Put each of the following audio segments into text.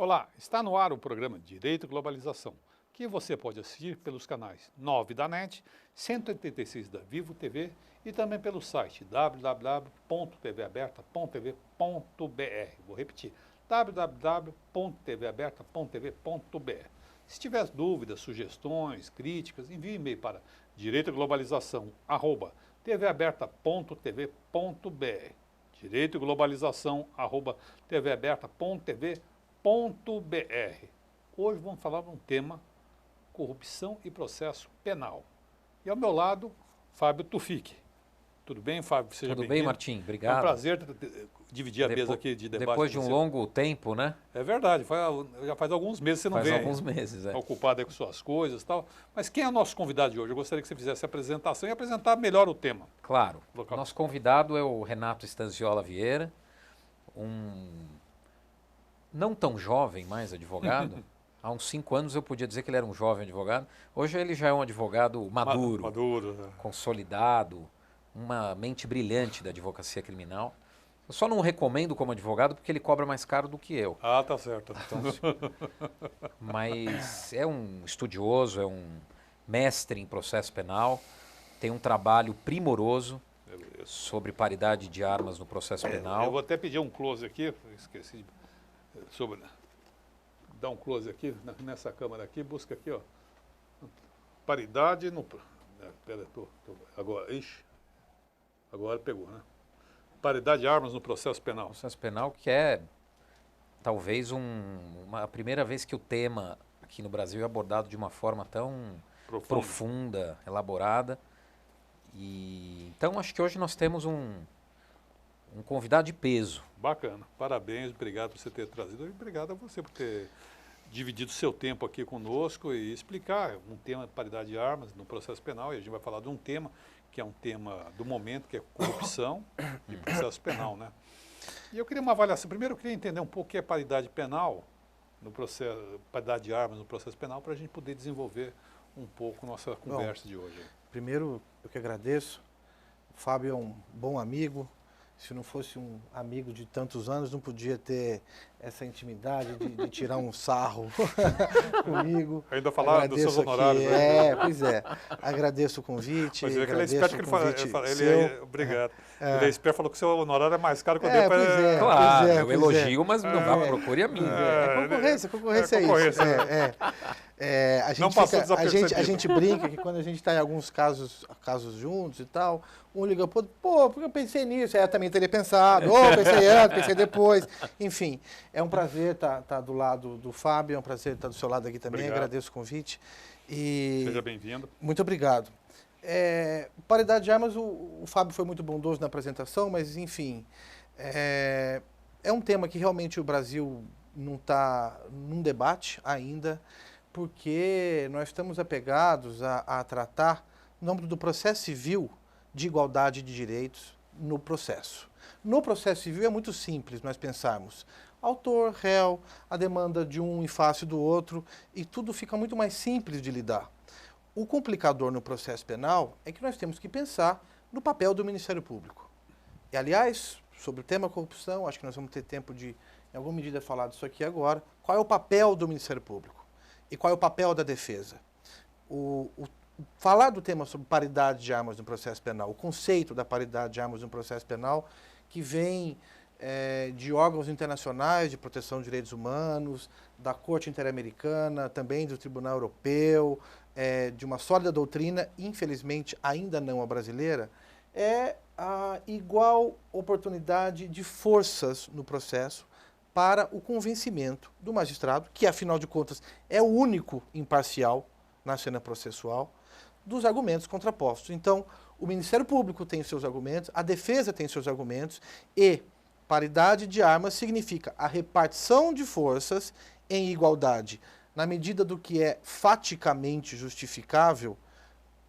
Olá, está no ar o programa Direito e Globalização, que você pode assistir pelos canais 9 da NET, 186 da Vivo TV e também pelo site www.tvaberta.tv.br. Vou repetir, www.tvaberta.tv.br. Se tiver dúvidas, sugestões, críticas, envie e-mail para direitoglobalização@tvaberta.tv.br. direitoglobalização@tvaberta.tv.br. Hoje vamos falar de um tema, corrupção e processo penal. E ao meu lado, Fábio Tufik. Tudo bem, Fábio? Seja Tudo bem-vindo. bem, Martim? Obrigado. É um prazer dividir a mesa aqui de debate. Depois de um longo tempo, né? É verdade, já faz alguns meses que você não vem. Faz alguns meses, Está ocupado aí com suas coisas e tal. Mas quem é o nosso convidado de hoje? Eu gostaria que você fizesse a apresentação e apresentar melhor o tema. Claro. Nosso convidado é o Renato Stanziola Vieira, não tão jovem mais advogado. Há uns 5 anos eu podia dizer que ele era um jovem advogado. Hoje ele já é um advogado maduro, Né? Consolidado, uma mente brilhante da advocacia criminal. Eu só não recomendo como advogado porque ele cobra mais caro do que eu. Ah, tá certo. Então, mas é um estudioso, é um mestre em processo penal, tem um trabalho primoroso sobre paridade de armas no processo penal. Eu vou até pedir um close aqui, esqueci sobre... Dá um close aqui, nessa câmera aqui, busca aqui, ó. Paridade no... Pera, agora, ixi, agora pegou, né? Paridade de armas no processo penal. Processo penal que é, talvez, a primeira vez que o tema aqui no Brasil é abordado de uma forma tão profunda, elaborada. E, então, acho que hoje nós temos um convidado de peso. Bacana. Parabéns, obrigado por você ter trazido e obrigado a você por ter dividido seu tempo aqui conosco e explicar um tema de paridade de armas no processo penal. E a gente vai falar de um tema que é um tema do momento, que é corrupção e processo penal, né? E eu queria uma avaliação. Primeiro eu queria entender um pouco o que é paridade penal no processo, paridade de armas no processo penal, para a gente poder desenvolver um pouco nossa conversa de hoje. Primeiro, eu que agradeço. O Fábio é um bom amigo. Se não fosse um amigo de tantos anos, não podia ter essa intimidade de tirar um sarro comigo. Ainda falar dos seus honorários. Pois é. Agradeço o convite. Mas ele é esperto que obrigado. Ele é esperto, falou que o seu honorário é mais caro que o dele. Claro, eu elogio, mas não vá, procure a mim. Concorrência é isso. A gente brinca que quando a gente está em alguns casos juntos e tal, um liga pro outro, porque eu pensei nisso, eu também teria pensado, pensei antes, pensei depois. Enfim, é um prazer estar do lado do Fábio, é um prazer estar do seu lado aqui também, obrigado. Agradeço o convite. Seja bem-vindo. Muito obrigado. Paridade de armas, o Fábio foi muito bondoso na apresentação, mas enfim, é um tema que realmente o Brasil não está num debate ainda, porque nós estamos apegados a tratar, no âmbito do processo civil, de igualdade de direitos no processo. No processo civil é muito simples nós pensarmos autor, réu, a demanda de um em face do outro, e tudo fica muito mais simples de lidar. O complicador no processo penal é que nós temos que pensar no papel do Ministério Público. E, aliás, sobre o tema corrupção, acho que nós vamos ter tempo de, em alguma medida, falar disso aqui agora. Qual é o papel do Ministério Público? E qual é o papel da defesa? Falar do tema sobre paridade de armas no processo penal, o conceito da paridade de armas no processo penal, que vem de órgãos internacionais de proteção de direitos humanos, da Corte Interamericana, também do Tribunal Europeu, de uma sólida doutrina, infelizmente ainda não a brasileira, é a igual oportunidade de forças no processo para o convencimento do magistrado, que afinal de contas é o único imparcial na cena processual, dos argumentos contrapostos. Então, o Ministério Público tem seus argumentos, a defesa tem seus argumentos, e paridade de armas significa a repartição de forças em igualdade, na medida do que é faticamente justificável.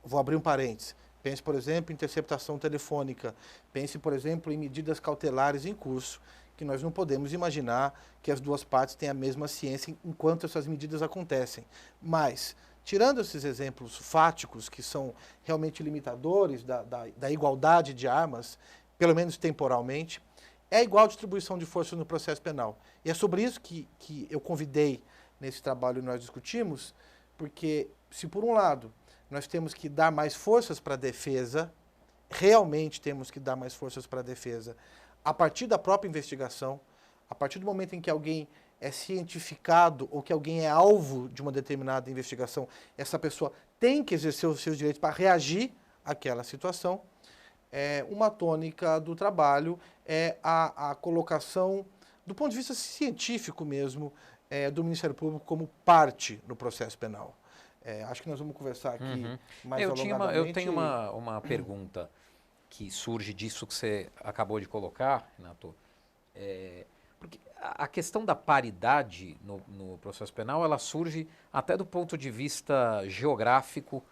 Vou abrir um parênteses. Pense, por exemplo, em interceptação telefônica. Pense, por exemplo, em medidas cautelares em curso, que nós não podemos imaginar que as duas partes têm a mesma ciência enquanto essas medidas acontecem. Mas, tirando esses exemplos fáticos, que são realmente limitadores da igualdade de armas, pelo menos temporalmente, é igual distribuição de forças no processo penal. E é sobre isso que eu convidei nesse trabalho e nós discutimos, porque se por um lado nós temos que dar mais forças para a defesa, realmente temos que dar mais forças para a defesa, a partir da própria investigação, a partir do momento em que alguém é cientificado ou que alguém é alvo de uma determinada investigação, essa pessoa tem que exercer os seus direitos para reagir àquela situação. Uma tônica do trabalho é a colocação, do ponto de vista científico mesmo, do Ministério Público como parte no processo penal. Acho que nós vamos conversar aqui mais alongadamente. Eu tenho uma pergunta que surge disso que você acabou de colocar, Renato. Porque a questão da paridade no processo penal, ela surge até do ponto de vista geográfico,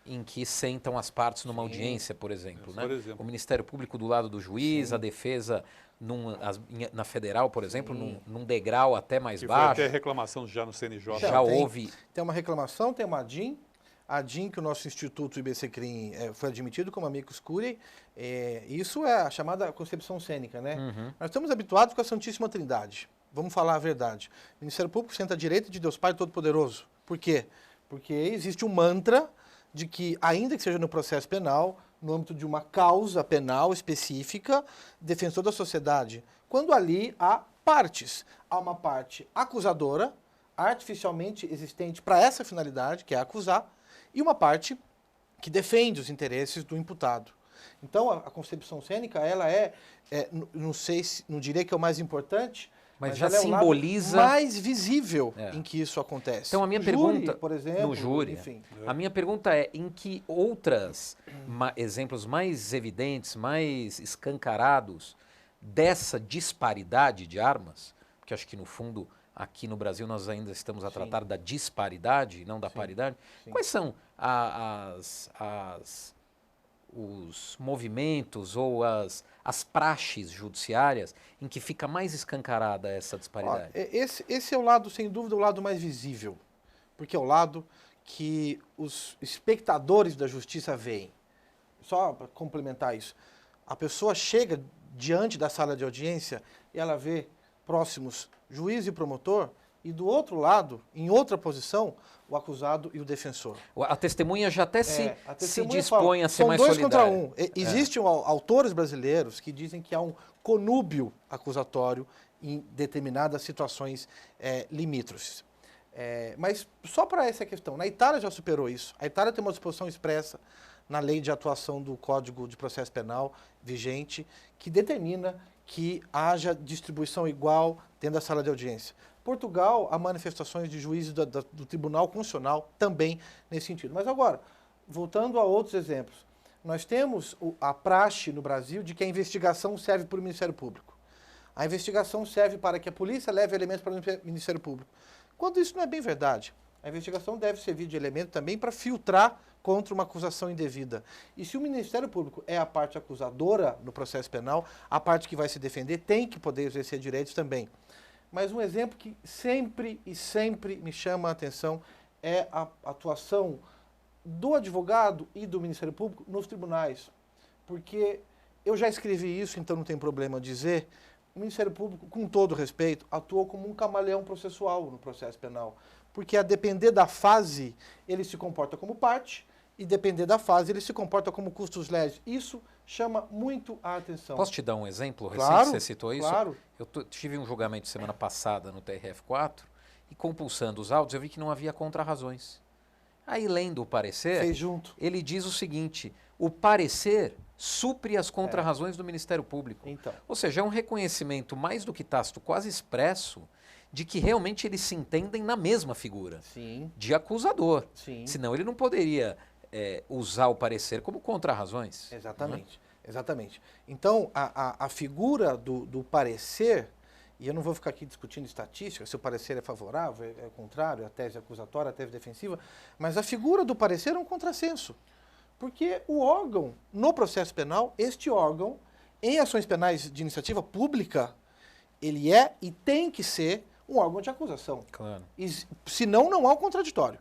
em que sentam as partes numa audiência, por exemplo, né? O Ministério Público do lado do juiz, a defesa na federal, por exemplo, num degrau até mais baixo. Foi até reclamação já no CNJ. Já houve. Tem uma reclamação, tem uma ADIM. A ADIM, que o nosso Instituto IBCCRIM foi admitido como amicus curiae, isso é a chamada concepção cênica, né? Nós estamos habituados com a Santíssima Trindade. Vamos falar a verdade. O Ministério Público senta à direita de Deus Pai Todo-Poderoso. Por quê? Porque existe um mantra de que, ainda que seja no processo penal, no âmbito de uma causa penal específica, defensor da sociedade, quando ali há partes. Há uma parte acusadora, artificialmente existente para essa finalidade, que é acusar, e uma parte que defende os interesses do imputado. Então, a concepção cênica, ela não sei, não diria que é o mais importante, mas já ela simboliza é o lado mais visível em que isso acontece. Então a minha pergunta, por exemplo, no júri, enfim. A minha pergunta é em que outros exemplos mais evidentes, mais escancarados dessa disparidade de armas, porque acho que no fundo aqui no Brasil nós ainda estamos a tratar da disparidade, não da paridade. Quais são os movimentos ou as praxes judiciárias em que fica mais escancarada essa disparidade? Esse é o lado, sem dúvida, o lado mais visível, porque é o lado que os espectadores da justiça veem. Só para complementar isso, a pessoa chega diante da sala de audiência e ela vê próximos juiz e promotor, e do outro lado, em outra posição, o acusado e o defensor. A testemunha já até se dispõe a ser mais solidária. São dois contra um. Existem autores brasileiros que dizem que há um conúbio acusatório em determinadas situações limítrofes. Mas só para essa questão, na Itália já superou isso. A Itália tem uma disposição expressa na lei de atuação do Código de Processo Penal vigente que determina que haja distribuição igual dentro da sala de audiência. Portugal, há manifestações de juízes do Tribunal Constitucional também nesse sentido. Mas agora, voltando a outros exemplos, nós temos a praxe no Brasil de que a investigação serve para o Ministério Público. A investigação serve para que a polícia leve elementos para o Ministério Público. Quando isso não é bem verdade. A investigação deve servir de elemento também para filtrar contra uma acusação indevida. E se o Ministério Público é a parte acusadora no processo penal, a parte que vai se defender tem que poder exercer direitos também. Mas um exemplo que sempre me chama a atenção é a atuação do advogado e do Ministério Público nos tribunais. Porque eu já escrevi isso, então não tem problema dizer, o Ministério Público, com todo respeito, atuou como um camaleão processual no processo penal. Porque a depender da fase, ele se comporta como parte, e depender da fase, ele se comporta como custos legis. Isso chama muito a atenção. Posso te dar um exemplo? Claro, você citou isso? Claro. Eu tive um julgamento semana passada no TRF4 e compulsando os autos eu vi que não havia contrarrazões. Aí lendo o parecer, fez junto. Ele diz o seguinte, o parecer supre as contrarrazões do Ministério Público. Então. Ou seja, é um reconhecimento mais do que tácito, quase expresso, de que realmente eles se entendem na mesma figura. Sim. De acusador. Sim. Senão ele não poderia usar o parecer como contrarrazões. Exatamente. Exatamente. Então, a figura do parecer, e eu não vou ficar aqui discutindo estatística, se o parecer é favorável, é contrário, a tese acusatória, a tese defensiva, mas a figura do parecer é um contrassenso. Porque o órgão, no processo penal, este órgão, em ações penais de iniciativa pública, ele é e tem que ser um órgão de acusação. Claro. Senão, não há um contraditório.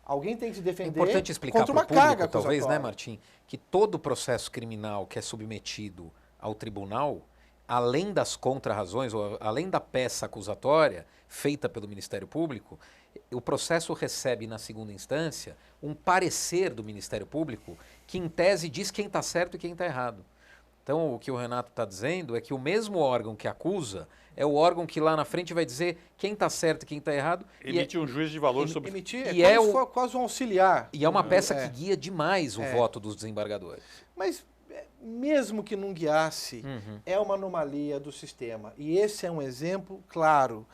Alguém tem que se defender importante explicar contra uma pro público, carga talvez, acusatória. né, Martim, que todo processo criminal que é submetido ao tribunal, além das contrarrazões, ou além da peça acusatória feita pelo Ministério Público, o processo recebe, na segunda instância, um parecer do Ministério Público que, em tese, diz quem está certo e quem está errado. Então, o que o Renato está dizendo é que o mesmo órgão que acusa é o órgão que lá na frente vai dizer quem está certo e quem está errado. Emite um juízo de valor sobre... Emitir e é quase um auxiliar. E é uma peça que guia demais o voto dos desembargadores. Mas, mesmo que não guiasse, é uma anomalia do sistema. E esse é um exemplo claro.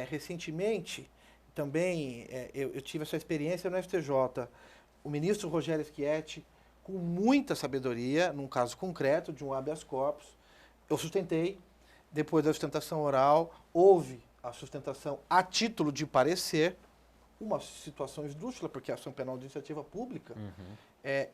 Recentemente, também, eu tive essa experiência no STJ. O ministro Rogério Schietti, com muita sabedoria, num caso concreto de um habeas corpus, eu sustentei. Depois da sustentação oral, houve a sustentação a título de parecer, uma situação esdrúxula, porque a ação penal de iniciativa pública.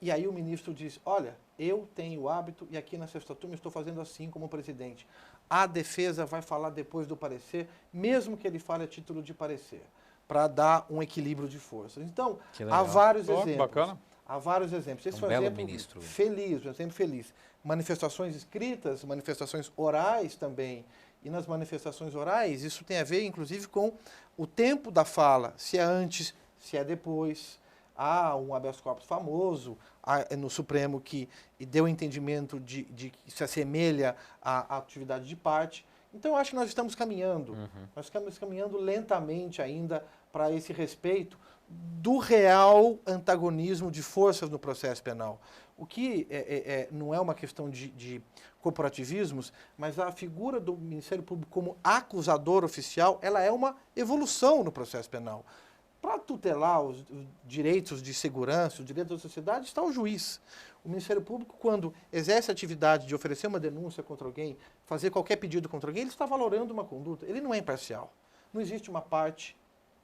E aí o ministro diz, olha, eu tenho o hábito e aqui na sexta turma estou fazendo assim como presidente. A defesa vai falar depois do parecer, mesmo que ele fale a título de parecer, para dar um equilíbrio de forças. Então, há vários exemplos. Bacana. Há vários exemplos. Esse foi um exemplo feliz, um exemplo feliz. Manifestações escritas, manifestações orais também. E nas manifestações orais, isso tem a ver, inclusive, com o tempo da fala, se é antes, se é depois. Há um habeas corpus famoso no Supremo que deu entendimento de que se assemelha à atividade de parte. Então, eu acho que nós estamos caminhando. Nós estamos caminhando lentamente ainda para esse respeito do real antagonismo de forças no processo penal. O que não é uma questão de corporativismos, mas a figura do Ministério Público como acusador oficial, ela é uma evolução no processo penal. Para tutelar os direitos de segurança, os direitos da sociedade, está o juiz. O Ministério Público, quando exerce a atividade de oferecer uma denúncia contra alguém, fazer qualquer pedido contra alguém, ele está valorando uma conduta. Ele não é imparcial. Não existe uma parte,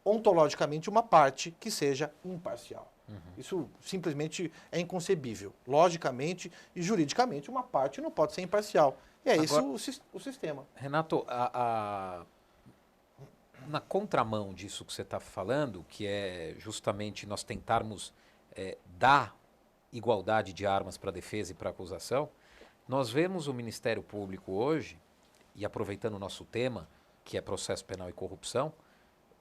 ontologicamente, uma parte que seja imparcial. Isso simplesmente é inconcebível. Logicamente e juridicamente, uma parte não pode ser imparcial. E é isso o sistema. Renato, na contramão disso que você está falando, que é justamente nós tentarmos dar igualdade de armas para a defesa e para a acusação, nós vemos o Ministério Público hoje, e aproveitando o nosso tema, que é processo penal e corrupção,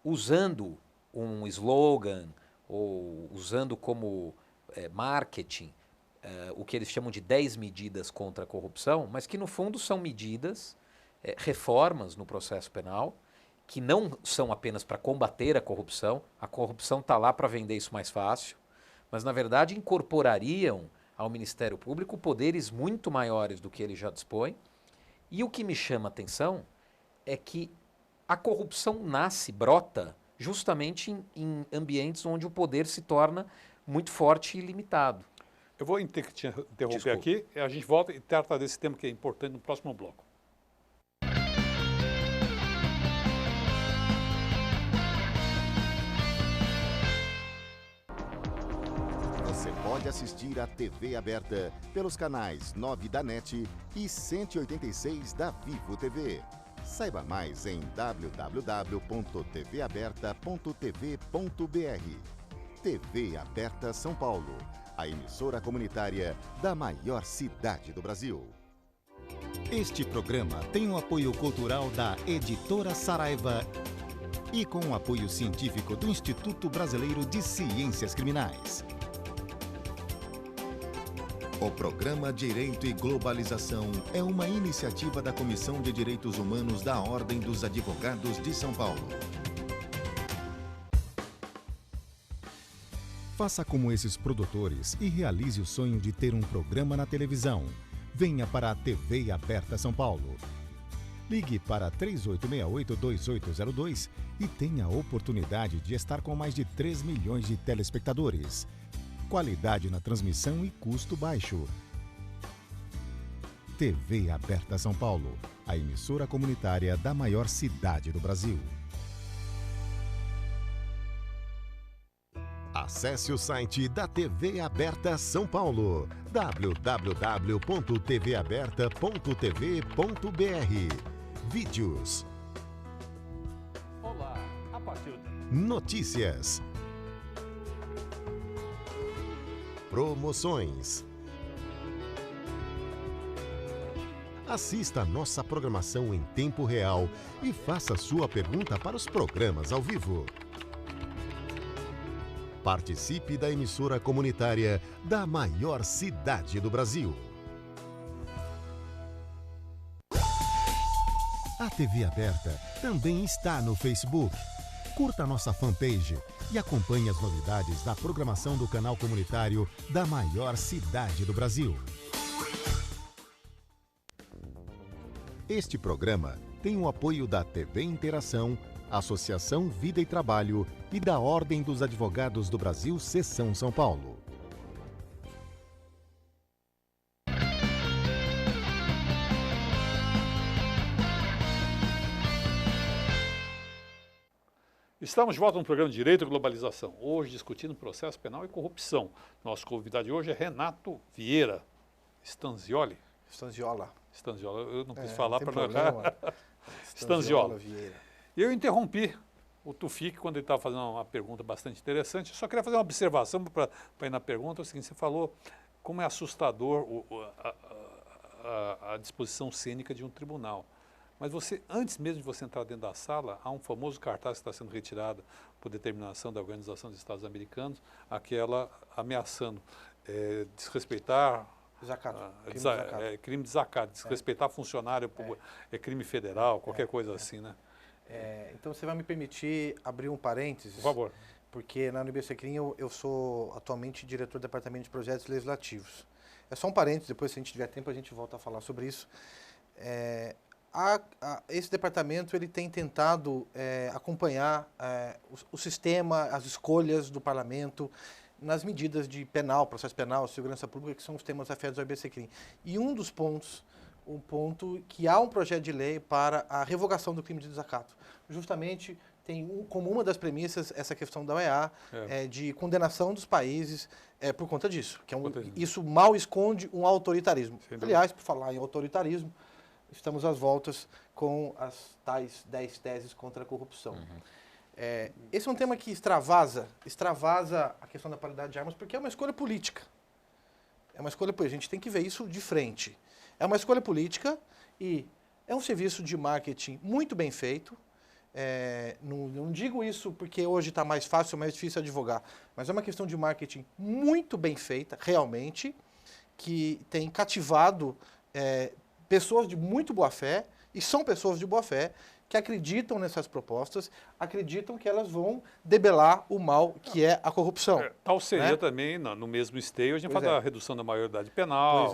usando um slogan ou usando como marketing o que eles chamam de 10 medidas contra a corrupção, mas que no fundo são medidas, reformas no processo penal, que não são apenas para combater a corrupção está lá para vender isso mais fácil, mas na verdade incorporariam ao Ministério Público poderes muito maiores do que ele já dispõe. E o que me chama a atenção é que a corrupção brota justamente em ambientes onde o poder se torna muito forte e limitado. Eu vou ter que te interromper aqui, a gente volta e trata desse tema que é importante no próximo bloco. Você pode assistir a TV aberta pelos canais 9 da NET e 186 da Vivo TV. Saiba mais em www.tvaberta.tv.br. TV Aberta São Paulo, a emissora comunitária da maior cidade do Brasil. Este programa tem o apoio cultural da Editora Saraiva e com o apoio científico do Instituto Brasileiro de Ciências Criminais. O programa Direito e Globalização é uma iniciativa da Comissão de Direitos Humanos da Ordem dos Advogados de São Paulo. Faça como esses produtores e realize o sonho de ter um programa na televisão. Venha para a TV Aberta São Paulo. Ligue para 3868-2802 e tenha a oportunidade de estar com mais de 3 milhões de telespectadores. Qualidade na transmissão e custo baixo. TV Aberta São Paulo, a emissora comunitária da maior cidade do Brasil. Acesse o site da TV Aberta São Paulo, www.tvaberta.tv.br. Vídeos. Olá, a partir de... Notícias. Promoções. Assista a nossa programação em tempo real e faça sua pergunta para os programas ao vivo. Participe da emissora comunitária da maior cidade do Brasil. A TV Aberta também está no Facebook. Curta a nossa fanpage e acompanhe as novidades da programação do canal comunitário da maior cidade do Brasil. Este programa tem o apoio da TV Interação, Associação Vida e Trabalho e da Ordem dos Advogados do Brasil, Seção São Paulo. Estamos de volta no programa Direito e Globalização, hoje discutindo processo penal e corrupção. Nosso convidado de hoje é Renato Vieira Stanziola, eu não quis falar para não. Stanziola Vieira. Eu interrompi o Tufik quando ele estava fazendo uma pergunta bastante interessante. Eu só queria fazer uma observação para ir na pergunta. É o seguinte, você falou como é assustador a disposição cênica de um tribunal. Mas você, antes mesmo de você entrar dentro da sala, há um famoso cartaz que está sendo retirado por determinação da Organização dos Estados Americanos, aquela ameaçando desrespeitar... crime de desacato, desrespeitar funcionário, é crime federal, qualquer coisa assim, né? Então você vai me permitir abrir um parênteses? Por favor. Porque na UNB-Secrim eu sou atualmente diretor do Departamento de Projetos Legislativos. É só um parênteses, depois se a gente tiver tempo a gente volta a falar sobre isso. Esse departamento ele tem tentado acompanhar o sistema, as escolhas do parlamento nas medidas de penal, processo penal, segurança pública, que são os temas afetos ao UNB-Secrim. E um dos pontos, que há um projeto de lei para a revogação do crime de desacato. Justamente tem como uma das premissas essa questão da OEA, de condenação dos países por conta disso. Isso mal esconde um autoritarismo. Aliás, por falar em autoritarismo, estamos às voltas com as tais 10 teses contra a corrupção. Esse é um tema que extravasa a questão da paridade de armas, porque é uma escolha política. A gente tem que ver isso de frente. É uma escolha política e é um serviço de marketing muito bem feito. Não digo isso porque hoje está mais fácil ou mais difícil advogar, mas é uma questão de marketing muito bem feita, realmente, que tem cativado pessoas de muito boa fé, e são pessoas de boa fé, que acreditam nessas propostas, acreditam que elas vão debelar o mal que é a corrupção. Tal seria também, no mesmo esteio, a gente fala da redução da maioridade penal,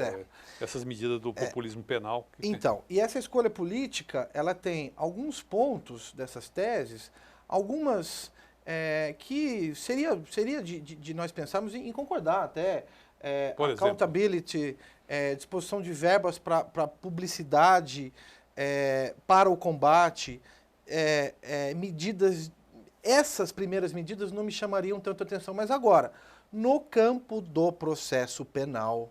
essas medidas do populismo penal. Então, e essa escolha política, ela tem alguns pontos dessas teses, algumas que seria de nós pensarmos em concordar até. Accountability, disposição de verbas para publicidade, para o combate, medidas, essas primeiras medidas não me chamariam tanto atenção, mas agora, no campo do processo penal,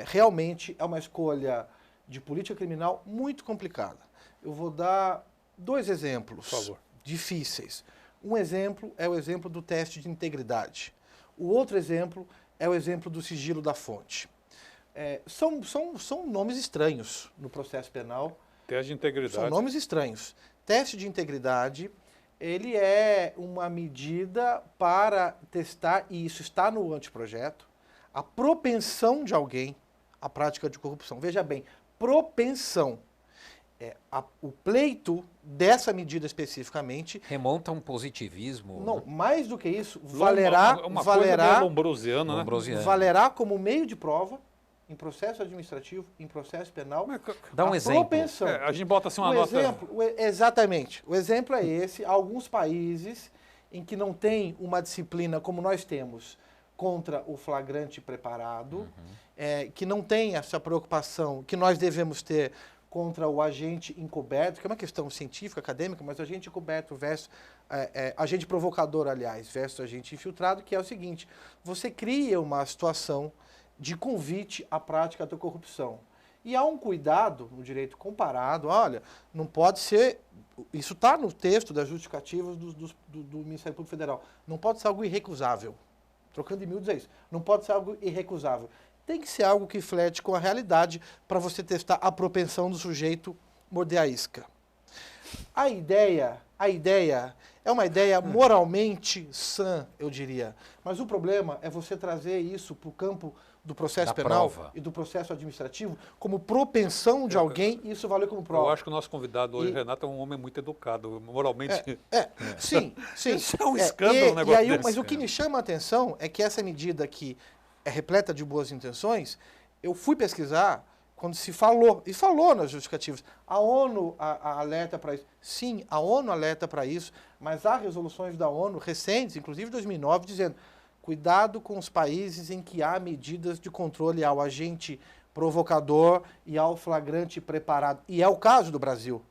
realmente é uma escolha de política criminal muito complicada. Eu vou dar 2 exemplos difíceis. Um exemplo é o exemplo do teste de integridade. O outro exemplo é o exemplo do sigilo da fonte. São nomes estranhos no processo penal. Teste de integridade. São nomes estranhos. Teste de integridade, ele é uma medida para testar, e isso está no anteprojeto, a propensão de alguém à prática de corrupção. Veja bem, propensão. O pleito dessa medida especificamente... Remonta a um positivismo? Não, mais do que isso, valerá como meio de prova em processo administrativo, em processo penal. Dá um exemplo. Propensão. A gente bota assim uma nota... Exatamente. O exemplo é esse. Alguns países em que não tem uma disciplina como nós temos contra o flagrante preparado, que não tem essa preocupação que nós devemos ter contra o agente encoberto, que é uma questão científica, acadêmica, mas o agente encoberto versus agente provocador, aliás, versus agente infiltrado, que é o seguinte: você cria uma situação de convite à prática da corrupção. E há um cuidado no direito comparado, olha, não pode ser, isso está no texto das justificativas do Ministério Público Federal, não pode ser algo irrecusável. Trocando em miúdos é isso, não pode ser algo irrecusável. tem que ser algo que flerte com a realidade para você testar a propensão do sujeito morder a isca. A ideia é uma ideia moralmente sã, eu diria. Mas o problema é você trazer isso para o campo do processo penal e do processo administrativo como propensão de alguém e isso valer como prova. Eu acho que o nosso convidado hoje, Renato, é um homem muito educado, moralmente. Sim. Isso é um escândalo, um negócio desse. Mas o que me chama a atenção é que essa medida que é repleta de boas intenções, eu fui pesquisar quando se falou, e falou nas justificativas, a ONU alerta para isso. Sim, a ONU alerta para isso, mas há resoluções da ONU recentes, inclusive de 2009, dizendo cuidado com os países em que há medidas de controle ao agente provocador e ao flagrante preparado. E é o caso do Brasil.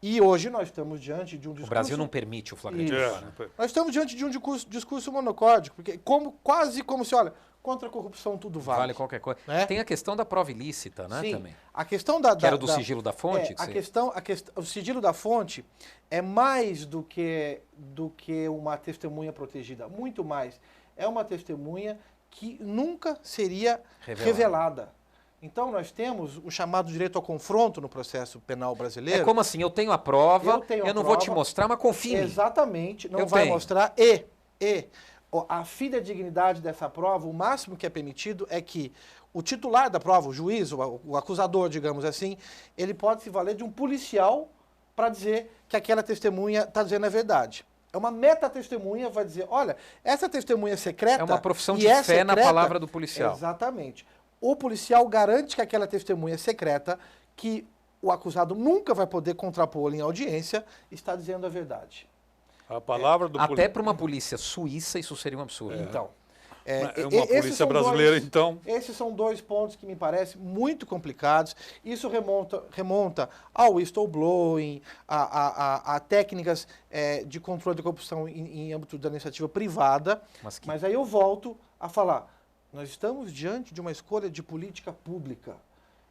E hoje nós estamos diante de um discurso... O Brasil não permite o flagrante. Nós estamos diante de um discurso monocórdico, porque quase como se, olha, contra a corrupção tudo vale. Vale qualquer coisa. Né? Tem a questão da prova ilícita, né? Sim. Também. A questão que era do sigilo da fonte? O sigilo da fonte é mais do que uma testemunha protegida, muito mais. É uma testemunha que nunca seria revelada. Então nós temos o chamado direito ao confronto no processo penal brasileiro. É como assim, eu tenho a prova, eu não vou te mostrar, mas confia em mim. Exatamente, não vai mostrar e a fidedignidade dessa prova, o máximo que é permitido é que o titular da prova, o juiz, o acusador, digamos assim, ele pode se valer de um policial para dizer que aquela testemunha está dizendo a verdade. É uma meta-testemunha, vai dizer, olha, essa testemunha secreta... É uma profissão de fé secreta, na palavra do policial. Exatamente. O policial garante que aquela testemunha secreta, que o acusado nunca vai poder contrapô-la em audiência, está dizendo a verdade. A palavra do até para uma polícia suíça isso seria um absurdo. Então, uma polícia brasileira, então... Esses são dois pontos que me parecem muito complicados. Isso remonta ao whistleblowing, a técnicas de controle da corrupção em âmbito da iniciativa privada. Mas aí eu volto a falar, nós estamos diante de uma escolha de política pública.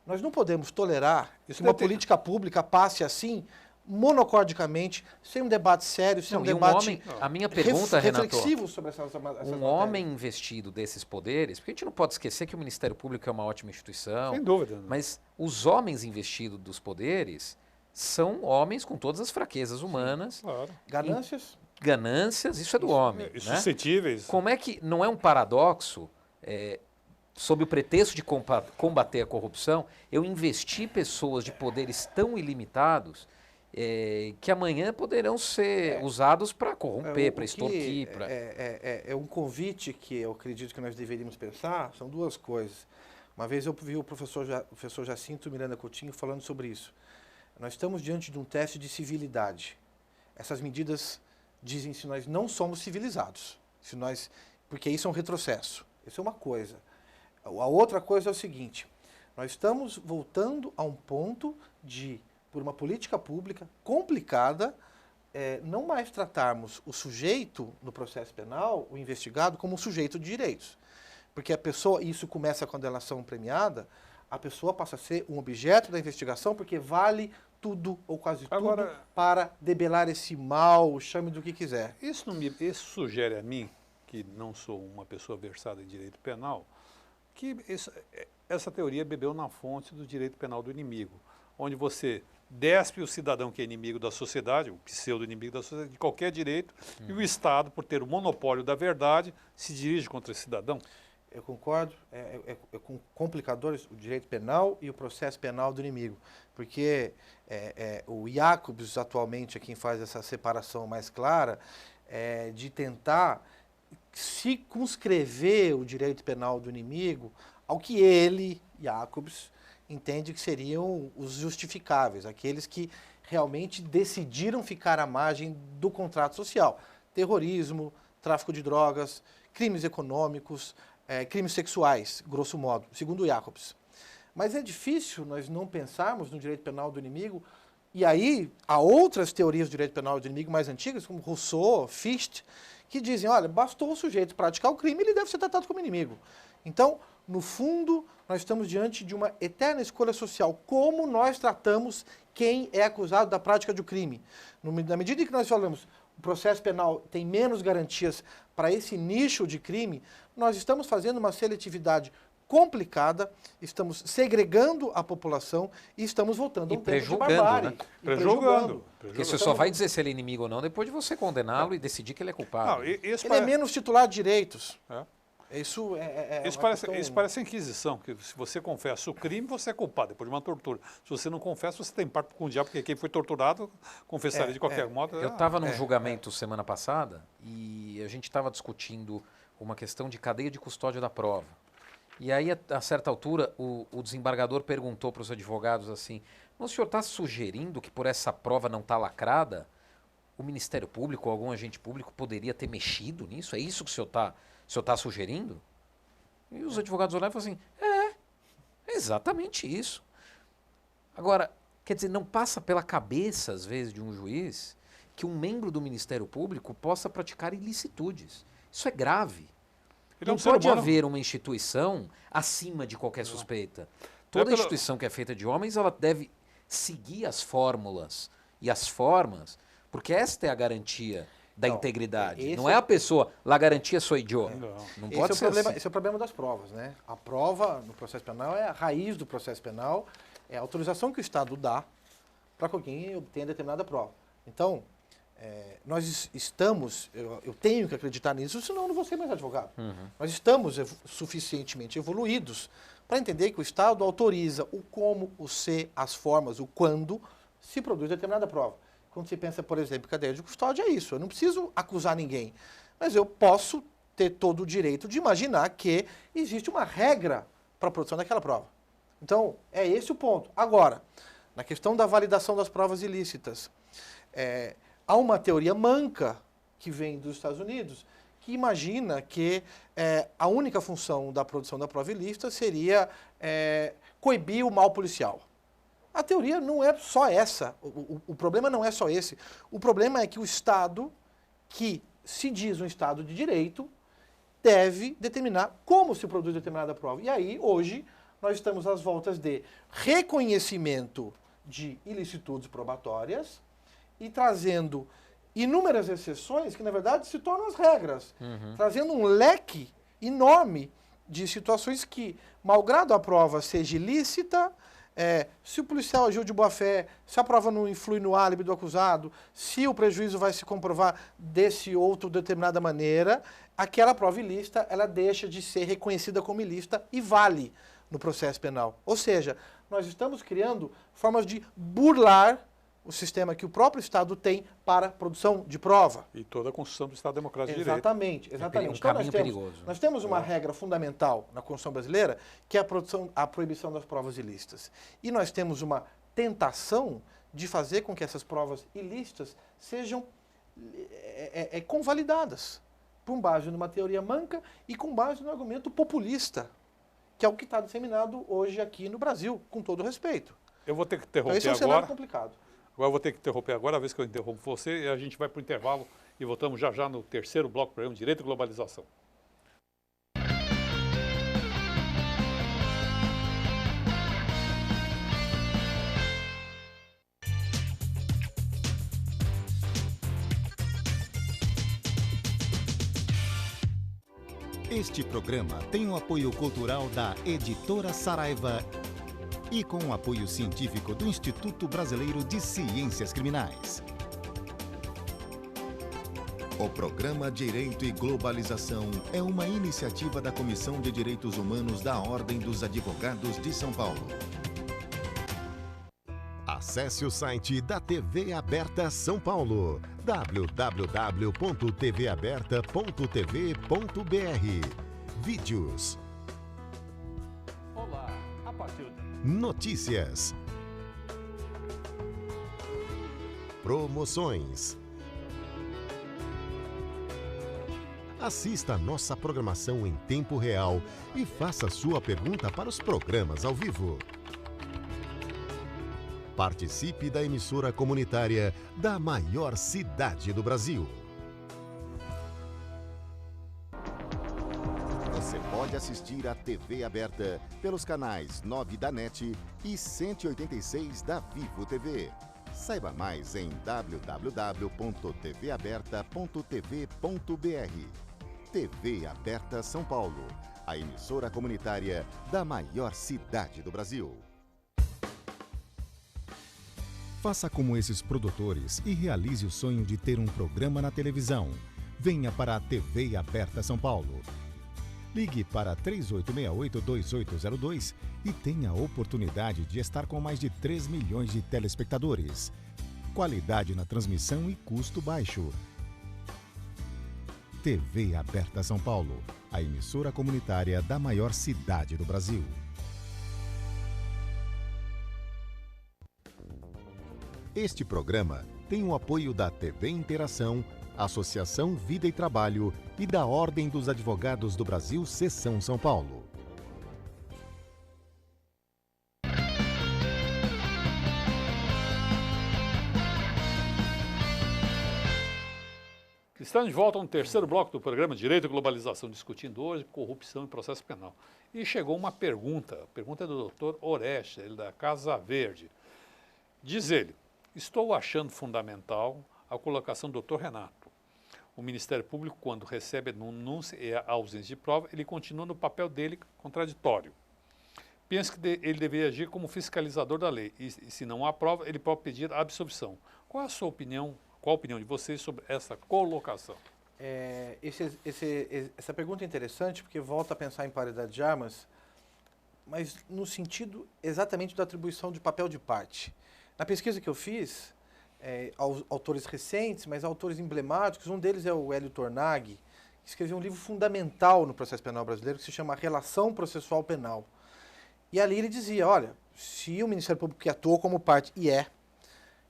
Nós não podemos tolerar que uma política pública passe assim, monocordicamente, sem um debate sério, sem um debate a minha pergunta, reflexivo Renato, sobre essas homem investido desses poderes, porque a gente não pode esquecer que o Ministério Público é uma ótima instituição. Sem dúvida. Mas os homens investidos dos poderes são homens com todas as fraquezas humanas. Claro. Ganâncias, isso é do homem. Suscetíveis. Como é que não é um paradoxo, sob o pretexto de combater a corrupção, eu investir pessoas de poderes tão ilimitados que amanhã poderão ser usados para corromper, para extorquir. É um convite que eu acredito que nós deveríamos pensar, são duas coisas. Uma vez eu vi o professor Jacinto Miranda Coutinho falando sobre isso. Nós estamos diante de um teste de civilidade. Essas medidas dizem se nós não somos civilizados, porque isso é um retrocesso. Isso é uma coisa. A outra coisa é o seguinte, nós estamos voltando a um ponto de, por uma política pública complicada, não mais tratarmos o sujeito no processo penal, o investigado, como um sujeito de direitos. Porque a pessoa, e isso começa com a delação premiada, a pessoa passa a ser um objeto da investigação porque vale tudo ou quase tudo para debelar esse mal, chame do que quiser. Isso sugere a mim, que não sou uma pessoa versada em direito penal, que essa teoria bebeu na fonte do direito penal do inimigo, onde você despe o cidadão que é inimigo da sociedade, o pseudo-inimigo da sociedade, de qualquer direito, e o Estado, por ter o monopólio da verdade, se dirige contra esse cidadão. Eu concordo, com complicadores o direito penal e o processo penal do inimigo, porque o Jacobs atualmente é quem faz essa separação mais clara, de tentar circunscrever o direito penal do inimigo ao que ele, Jacobs, entende que seriam os justificáveis, aqueles que realmente decidiram ficar à margem do contrato social. Terrorismo, tráfico de drogas, crimes econômicos, crimes sexuais, grosso modo, segundo Jacobs. Mas é difícil nós não pensarmos no direito penal do inimigo, e aí há outras teorias do direito penal do inimigo mais antigas, como Rousseau, Fichte, que dizem, olha, bastou o sujeito praticar o crime, ele deve ser tratado como inimigo. Então, no fundo, nós estamos diante de uma eterna escolha social. Como nós tratamos quem é acusado da prática de um crime? Na medida em que nós falamos o processo penal tem menos garantias para esse nicho de crime, nós estamos fazendo uma seletividade complicada, estamos segregando a população e estamos voltando a um tempo de barbárie. Né? Prejulgando. Porque você só vai dizer se ele é inimigo ou não depois de você condená-lo e decidir que ele é culpado. Não, Ele é menos titular de direitos. Isso Isso parece a Inquisição, que se você confessa o crime, você é culpado, depois de uma tortura. Se você não confessa, você tem parte com o diabo, porque quem foi torturado confessaria de qualquer modo. Eu estava num julgamento semana passada e a gente estava discutindo uma questão de cadeia de custódia da prova. E aí, a certa altura, o desembargador perguntou para os advogados assim, o senhor está sugerindo que por essa prova não está lacrada, o Ministério Público ou algum agente público poderia ter mexido nisso? É isso que o senhor está sugerindo? E os advogados olharam e falaram assim, é exatamente isso. Agora, quer dizer, não passa pela cabeça, às vezes, de um juiz que um membro do Ministério Público possa praticar ilicitudes. Isso é grave. Não pode haver uma instituição acima de qualquer suspeita. Toda instituição que é feita de homens, ela deve seguir as fórmulas e as formas, porque esta é a garantia da integridade. Não é a pessoa, la garantia sou eu. Não pode ser assim. Esse é o problema das provas, né? A prova no processo penal é a raiz do processo penal, é a autorização que o Estado dá para que alguém obtenha determinada prova. Então, nós estamos, eu tenho que acreditar nisso, senão eu não vou ser mais advogado. Nós estamos suficientemente evoluídos para entender que o Estado autoriza o como, o se, as formas, o quando se produz determinada prova. Quando se pensa, por exemplo, cadeia de custódia, é isso. Eu não preciso acusar ninguém, mas eu posso ter todo o direito de imaginar que existe uma regra para a produção daquela prova. Então, é esse o ponto. Agora, na questão da validação das provas ilícitas, há uma teoria manca que vem dos Estados Unidos que imagina que a única função da produção da prova ilícita seria coibir o mal policial. A teoria não é só essa, o problema não é só esse. O problema é que o Estado, que se diz um Estado de direito, deve determinar como se produz determinada prova. E aí, hoje, nós estamos às voltas de reconhecimento de ilicitudes probatórias e trazendo inúmeras exceções que, na verdade, se tornam as regras. Trazendo um leque enorme de situações que, malgrado a prova seja ilícita, se o policial agiu de boa-fé, se a prova não influi no álibi do acusado, se o prejuízo vai se comprovar desse outro determinada maneira, aquela prova ilícita, ela deixa de ser reconhecida como ilícita e vale no processo penal. Ou seja, nós estamos criando formas de burlar o sistema que o próprio Estado tem para a produção de prova. E toda a Constituição do Estado Democrático de Direito. Exatamente. Um caminho perigoso. Nós temos uma regra fundamental na Constituição brasileira, que é a proibição das provas ilícitas. E nós temos uma tentação de fazer com que essas provas ilícitas sejam convalidadas, com base numa teoria manca e com base no argumento populista, que é o que está disseminado hoje aqui no Brasil, com todo respeito. Eu vou ter que interromper então, esse é um cenário complicado. Agora eu vou ter que interromper agora, a vez que eu interrompo você, e a gente vai para o intervalo e voltamos já no terceiro bloco do programa Direito e Globalização. Este programa tem o apoio cultural da Editora Saraiva e com o apoio científico do Instituto Brasileiro de Ciências Criminais. O programa Direito e Globalização é uma iniciativa da Comissão de Direitos Humanos da Ordem dos Advogados de São Paulo. Acesse o site da TV Aberta São Paulo, www.tvaberta.tv.br. Vídeos. Olá, a partir de... Notícias. Promoções. Assista a nossa programação em tempo real e faça sua pergunta para os programas ao vivo. Participe da emissora comunitária da maior cidade do Brasil. Você pode assistir a TV Aberta pelos canais 9 da NET e 186 da Vivo TV. Saiba mais em www.tvaberta.tv.br. TV Aberta São Paulo. a emissora comunitária da maior cidade do Brasil. Faça como esses produtores e realize o sonho de ter um programa na televisão. Venha para a TV Aberta São Paulo. Ligue para 3868-2802 e tenha a oportunidade de estar com mais de 3 milhões de telespectadores. Qualidade na transmissão e custo baixo. TV Aberta São Paulo, a emissora comunitária da maior cidade do Brasil. Este programa tem o apoio da TV Interação, Associação Vida e Trabalho e da Ordem dos Advogados do Brasil, Seção São Paulo. Estamos de volta no terceiro bloco do programa Direito e Globalização, discutindo hoje corrupção e processo penal. E chegou uma pergunta, a pergunta é do Dr. Oreste, ele da Casa Verde. Diz ele: estou achando fundamental a colocação do Dr. Renato. O Ministério Público, quando recebe a denúncia e a ausência de prova, ele continua no papel dele contraditório. Penso que ele deveria agir como fiscalizador da lei e, se não há prova, ele pode pedir a absolvição. Qual a sua opinião? Qual a opinião de vocês sobre essa colocação? Essa pergunta é interessante porque volta a pensar em paridade de armas, mas no sentido exatamente da atribuição de papel de parte. Na pesquisa que eu fiz, autores recentes, mas autores emblemáticos, um deles é o Hélio Tornag, que escreveu um livro fundamental no processo penal brasileiro que se chama Relação Processual Penal. E ali ele dizia, olha, se o Ministério Público que atuou como parte,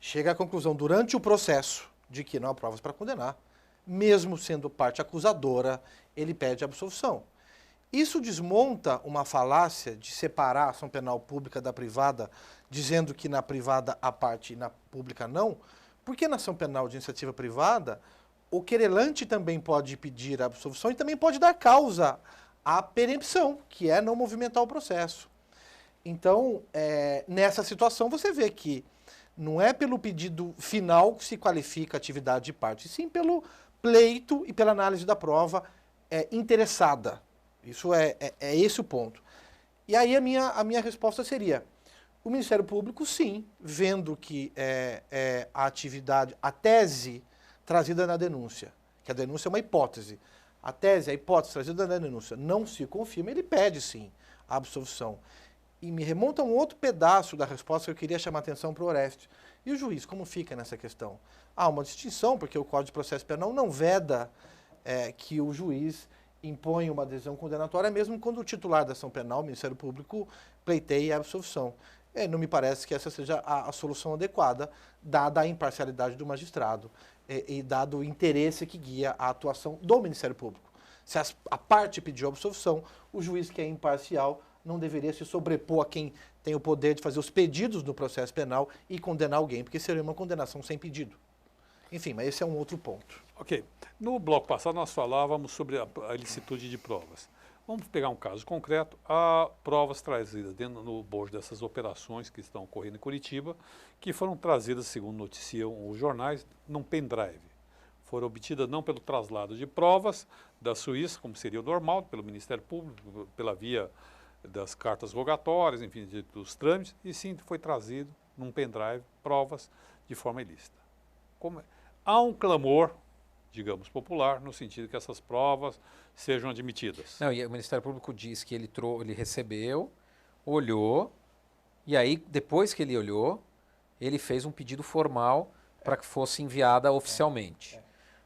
chega à conclusão durante o processo de que não há provas para condenar, mesmo sendo parte acusadora, ele pede absolvição. Isso desmonta uma falácia de separar a ação penal pública da privada, dizendo que na privada há parte e na pública não, porque na ação penal de iniciativa privada, o querelante também pode pedir a absolvição e também pode dar causa à perempção, que é não movimentar o processo. Então, nessa situação, você vê que não é pelo pedido final que se qualifica a atividade de parte, sim pelo pleito e pela análise da prova interessada. Isso é esse o ponto. E aí a minha resposta seria, o Ministério Público, sim, vendo que a atividade, a tese trazida na denúncia, que a denúncia é uma hipótese, a hipótese trazida na denúncia não se confirma, ele pede, sim, a absolvição. E me remonta a um outro pedaço da resposta que eu queria chamar a atenção para o Oreste. E o juiz, como fica nessa questão? Há uma distinção, porque o Código de Processo Penal não veda que o juiz impõe uma decisão condenatória, mesmo quando o titular da ação penal, o Ministério Público, pleiteia a absolvição. Não me parece que essa seja a solução adequada, dada a imparcialidade do magistrado e dado o interesse que guia a atuação do Ministério Público. Se a parte pediu a absolvição, o juiz, que é imparcial, não deveria se sobrepor a quem tem o poder de fazer os pedidos do processo penal e condenar alguém, porque seria uma condenação sem pedido. Enfim, mas esse é um outro ponto. Ok. No bloco passado nós falávamos sobre a ilicitude de provas. Vamos pegar um caso concreto. Há provas trazidas no bojo dessas operações que estão ocorrendo em Curitiba, que foram trazidas, segundo noticiam os jornais, num pendrive. Foram obtidas não pelo traslado de provas da Suíça, como seria o normal, pelo Ministério Público, pela via das cartas rogatórias, enfim, dos trâmites, e sim foi trazido num pendrive provas de forma ilícita. Há um clamor, digamos, popular, no sentido que essas provas sejam admitidas. Não, e o Ministério Público diz que ele recebeu, olhou, e aí, depois que ele olhou, ele fez um pedido formal para que fosse enviada oficialmente.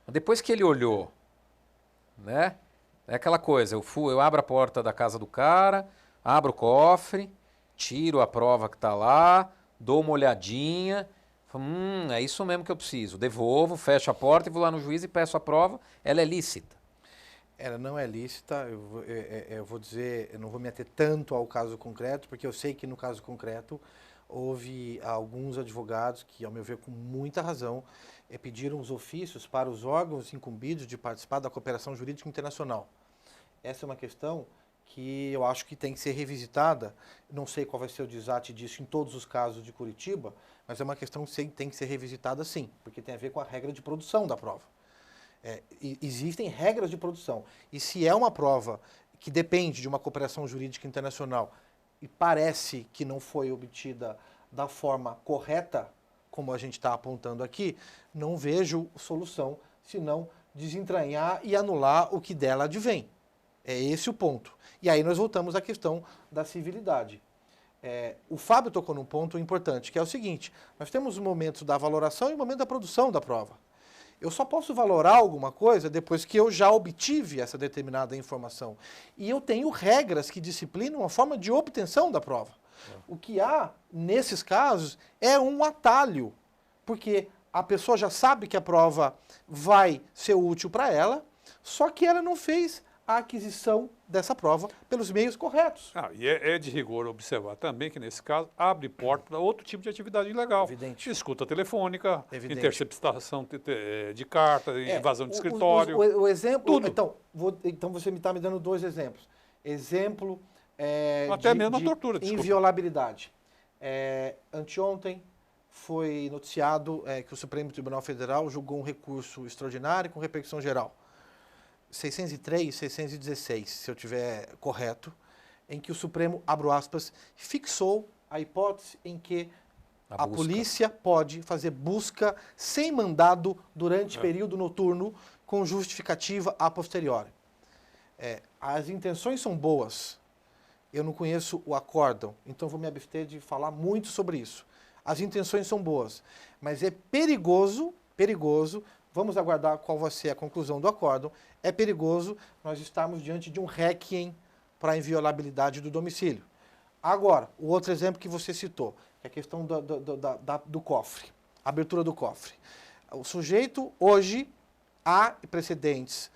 Depois que ele olhou, né, é aquela coisa, eu abro a porta da casa do cara, abro o cofre, tiro a prova que está lá, dou uma olhadinha, falo, é isso mesmo que eu preciso. Devolvo, fecho a porta e vou lá no juiz e peço a prova. Ela é lícita? Ela não é lícita, eu vou dizer, eu não vou me ater tanto ao caso concreto, porque eu sei que no caso concreto houve alguns advogados que, ao meu ver, com muita razão, pediram os ofícios para os órgãos incumbidos de participar da cooperação jurídica internacional. Essa é uma questão que eu acho que tem que ser revisitada. Não sei qual vai ser o desate disso em todos os casos de Curitiba, mas é uma questão que tem que ser revisitada sim, porque tem a ver com a regra de produção da prova. Existem regras de produção. E se é uma prova que depende de uma cooperação jurídica internacional e parece que não foi obtida da forma correta, como a gente está apontando aqui, não vejo solução senão desentranhar e anular o que dela advém. É esse o ponto. E aí nós voltamos à questão da civilidade. O Fábio tocou num ponto importante, que é o seguinte: nós temos o momento da valoração e o momento da produção da prova. Eu só posso valorar alguma coisa depois que eu já obtive essa determinada informação. E eu tenho regras que disciplinam a forma de obtenção da prova. O que há, nesses casos, é um atalho, porque a pessoa já sabe que a prova vai ser útil para ela, só que ela não fez a aquisição dessa prova pelos meios corretos. E é de rigor observar também que, nesse caso, abre porta para outro tipo de atividade ilegal. Evidente. Escuta telefônica, Evidente. Interceptação de carta, invasão de escritório. O exemplo... Tudo. Então você está me dando 2 exemplos. Exemplo Até mesmo a tortura, desculpa. inviolabilidade. Anteontem foi noticiado que o Supremo Tribunal Federal julgou um recurso extraordinário com repercussão geral. 603, 616, se eu tiver correto, em que o Supremo, abro aspas, fixou a hipótese em que a polícia pode fazer busca sem mandado durante período noturno com justificativa a posteriori. As intenções são boas. Eu não conheço o acórdão, então vou me abster de falar muito sobre isso. As intenções são boas, mas é perigoso, vamos aguardar qual vai ser a conclusão do acórdão, é perigoso nós estarmos diante de um réquiem para a inviolabilidade do domicílio. Agora, o outro exemplo que você citou, que é a questão do cofre, a abertura do cofre. O sujeito, hoje, há precedentes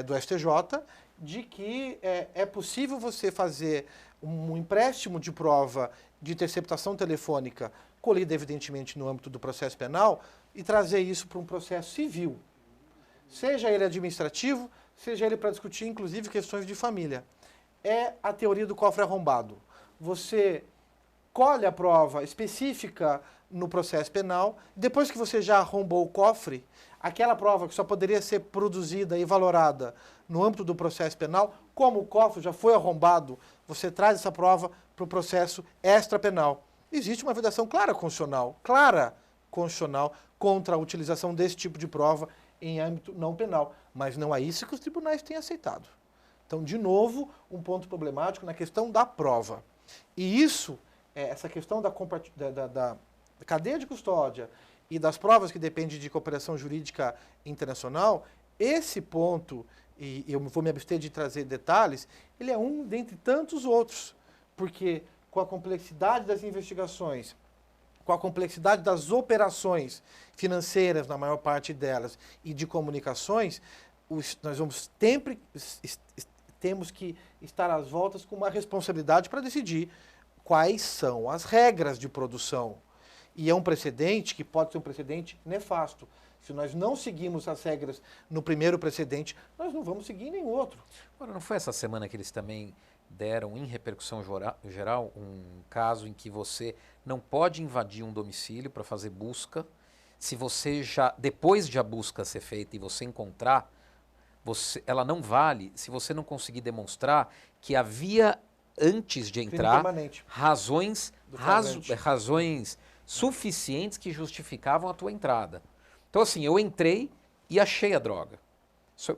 do STJ de que é possível você fazer um empréstimo de prova de interceptação telefônica, colhida evidentemente no âmbito do processo penal, e trazer isso para um processo civil. Seja ele administrativo, seja ele para discutir, inclusive, questões de família. É a teoria do cofre arrombado. Você colhe a prova específica no processo penal, depois que você já arrombou o cofre, aquela prova que só poderia ser produzida e valorada no âmbito do processo penal, como o cofre já foi arrombado, você traz essa prova para o processo extrapenal. Existe uma vedação clara constitucional contra a utilização desse tipo de prova em âmbito não penal, mas não é isso que os tribunais têm aceitado. Então, de novo, um ponto problemático na questão da prova. E isso, essa questão da cadeia de custódia e das provas que dependem de cooperação jurídica internacional, esse ponto, e eu vou me abster de trazer detalhes, ele é um dentre tantos outros, porque com a complexidade das investigações, com a complexidade das operações financeiras, na maior parte delas, e de comunicações, nós vamos temos que estar às voltas com uma responsabilidade para decidir quais são as regras de produção. E é um precedente que pode ser um precedente nefasto. Se nós não seguimos as regras no primeiro precedente, nós não vamos seguir em nenhum outro. Agora, não foi essa semana que eles também deram em repercussão geral um caso em que você não pode invadir um domicílio para fazer busca, se você já, depois de a busca ser feita e você encontrar, ela não vale se você não conseguir demonstrar que havia, antes de entrar, razões suficientes que justificavam a tua entrada. Então, assim, eu entrei e achei a droga.